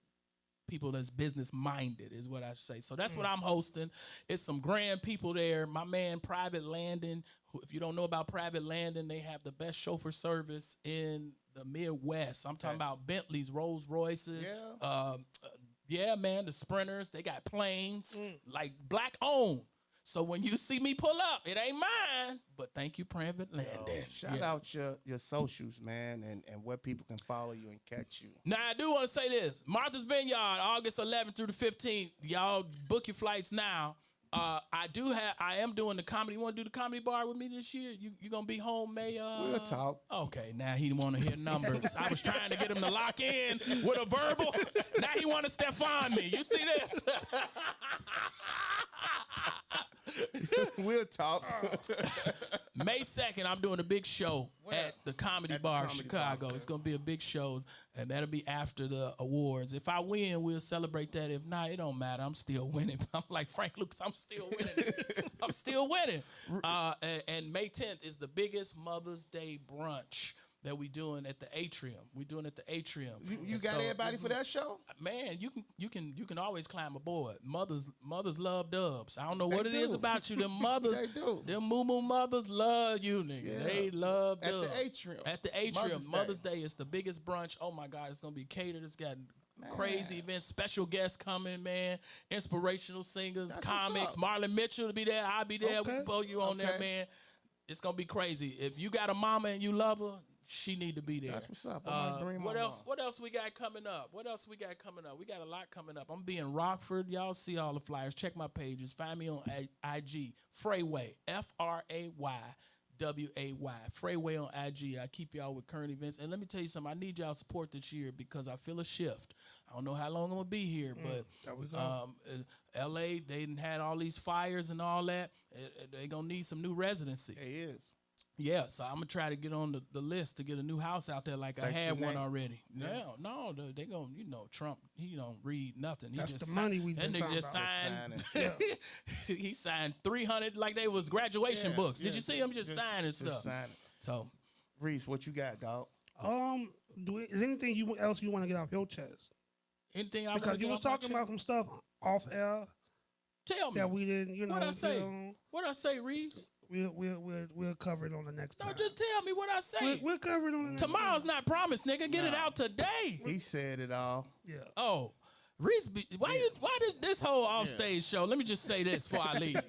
people that's business minded is what I say. So that's what I'm hosting. It's some grand people there. My man Private Landing, who, if you don't know about Private Landing, they have the best chauffeur service in the Midwest. I'm talking about Bentleys, Rolls Royces. Yeah. Yeah, man, the Sprinters. They got planes, like black owned. So when you see me pull up, it ain't mine. But thank you, Private Landon. Shout out your socials, man, and where people can follow you and catch you. Now, I do want to say this. Martha's Vineyard, August 11th through the 15th. Y'all book your flights now. I am doing the comedy. You want to do the comedy bar with me this year? You going to be home, May? We'll talk. Okay, now he want to hear numbers. I was trying to get him to lock in with a verbal. Now he want to Stefan me. You see this? We'll talk. May 2nd, I'm doing a big show at the Comedy Bar, Chicago. Bar, it's going to be a big show, and that'll be after the awards. If I win, we'll celebrate that. If not, it don't matter. I'm still winning. I'm like Frank Lucas. I'm still winning. I'm still winning. And May 10th is the biggest Mother's Day brunch that we doing at the Atrium. We doing it at the Atrium. You got everybody for that show? Man, you can always climb aboard. Mothers love dubs. I don't know what it is about you. Them mothers, They do. them moo mothers love you, nigga. Yeah. They love At dubs. the Atrium. At the Atrium. Mother's Day. Day is the biggest brunch. Oh my God, it's gonna be catered. It's got crazy events, special guests coming, man. Inspirational singers, That's comics. what's up. Marlon Mitchell will be there. I'll be there. We can put you on there, man. It's gonna be crazy. If you got a mama and you love her, she need to be there. That's what's up. I'm gonna bring What my else? mom. What else we got coming up? What else we got coming up? We got a lot coming up. I'm being Rockford. Y'all see all the flyers. Check my pages. Find me on IG. Frayway. FRAYWAY. Frayway on IG. I keep y'all with current events. And let me tell you something. I need y'all support this year because I feel a shift. I don't know how long I'm gonna be here, but LA, they done had all these fires and all that. They gonna need some new residency. It is. Yeah, so I'm gonna try to get on the list to get a new house out there like I had one already. Yeah. No, they gonna, Trump, he don't read nothing. That's just the money we've that been nigga talking just about. signed. He signed 300 like they was graduation books. Did you see him just signing stuff? Signing. So, Reese, what you got, dog? Is anything else you want to get off your chest? anything I Because wanna you get was off my talking about chest? some stuff off air Tell me. that we didn't, What I say? get on. What I say, Reeves? We'll cover it on the next time. No, just tell me what I say. We'll cover it on the next Tomorrow's not promised, nigga. Get it out today. He said it all. Yeah. Oh, Reese, why did this whole offstage show? Let me just say this before I leave.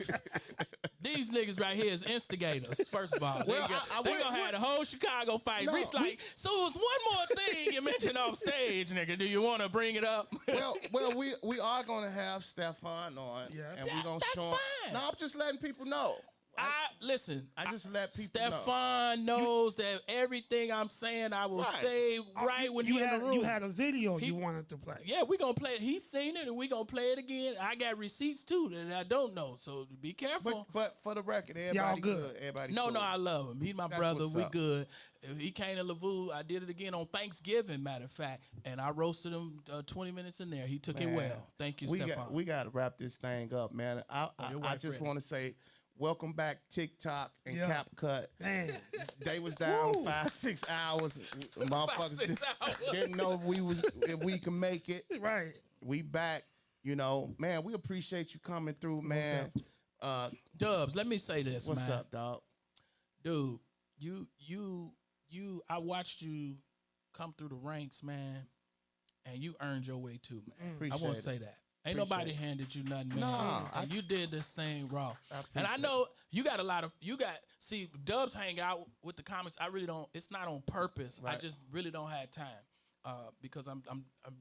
These niggas right here is instigators. First of all, Well, they gonna have the whole Chicago fight. No, Reese like, so it was one more thing you mentioned off stage, nigga. Do you want to bring it up? Well, we are gonna have Stefan on, and we're gonna That's show him. fine. No, I'm just letting people know. Listen. I just let people know. Stefan knows that everything I'm saying, I will say right when he in the room. You had a video you wanted to play. Yeah, we gonna play it. He's seen it, and we gonna play it again. I got receipts too that I don't know, so be careful. But for the record, everybody good. Everybody No, cool. I love him. He's my That's brother. what's We up. good. He came to Lavu. I did it again on Thanksgiving, matter of fact, and I roasted him 20 minutes in there. He took it well. Thank you, Stefan. We got to wrap this thing up, man. I just want to say, welcome back, TikTok and CapCut. Man. They was down 5-6 hours. Motherfuckers 5-6 hours. didn't know if we can make it. Right. We back. Man, we appreciate you coming through, man. Dubs, let me say this, What's man. up, dog? Dude, I watched you come through the ranks, man, and you earned your way too, man. Appreciate I want it. to say that. Ain't Appreciate nobody it. handed you nothing, man. Nah, And you did this thing raw. And I appreciate know you got a lot of, see, Dubs hang out with the comics. I really don't, it's not on purpose. I Right. just really don't have time because I'm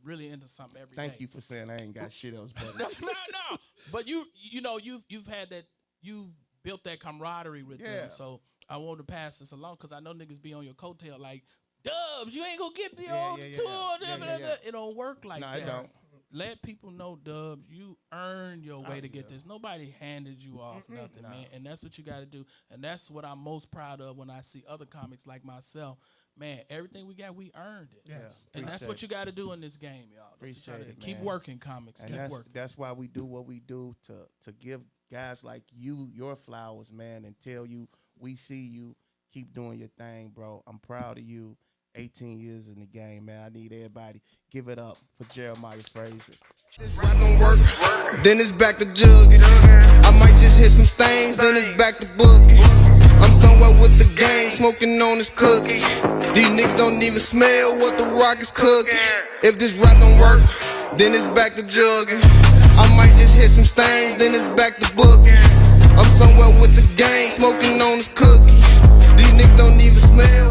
really into something every day. Thank you for saying I ain't got shit else better. No. But you've had that, you've built that camaraderie with them. So I want to pass this along because I know niggas be on your coattail like, Dubs, you ain't gonna get me on tour. It don't work like that. No, it don't. Let people know, Dubs, you earned your way to get this. Nobody handed you off nothing, man. And that's what you got to do. And that's what I'm most proud of when I see other comics like myself. Man, everything we got, we earned it. Yes. And that's what you got to do in this game, y'all. Appreciate it, Keep man. working, comics. And Keep that's working. that's why we do what we do to give guys like you your flowers, man, and tell you we see you. Keep doing your thing, bro. I'm proud of you. 18 years in the game, man. I need everybody. Give it up for Jeremiah Frazier. This rap don't work, then it's back to jugging. I might just hit some stains, then it's back to booking. I'm somewhere with the gang, smoking on this cookie. These niggas don't even smell what the rock is cooking. If this rap don't work, then it's back to jugging. I might just hit some stains, then it's back to booking. I'm somewhere with the gang, smoking on this cookie. These niggas don't even smell.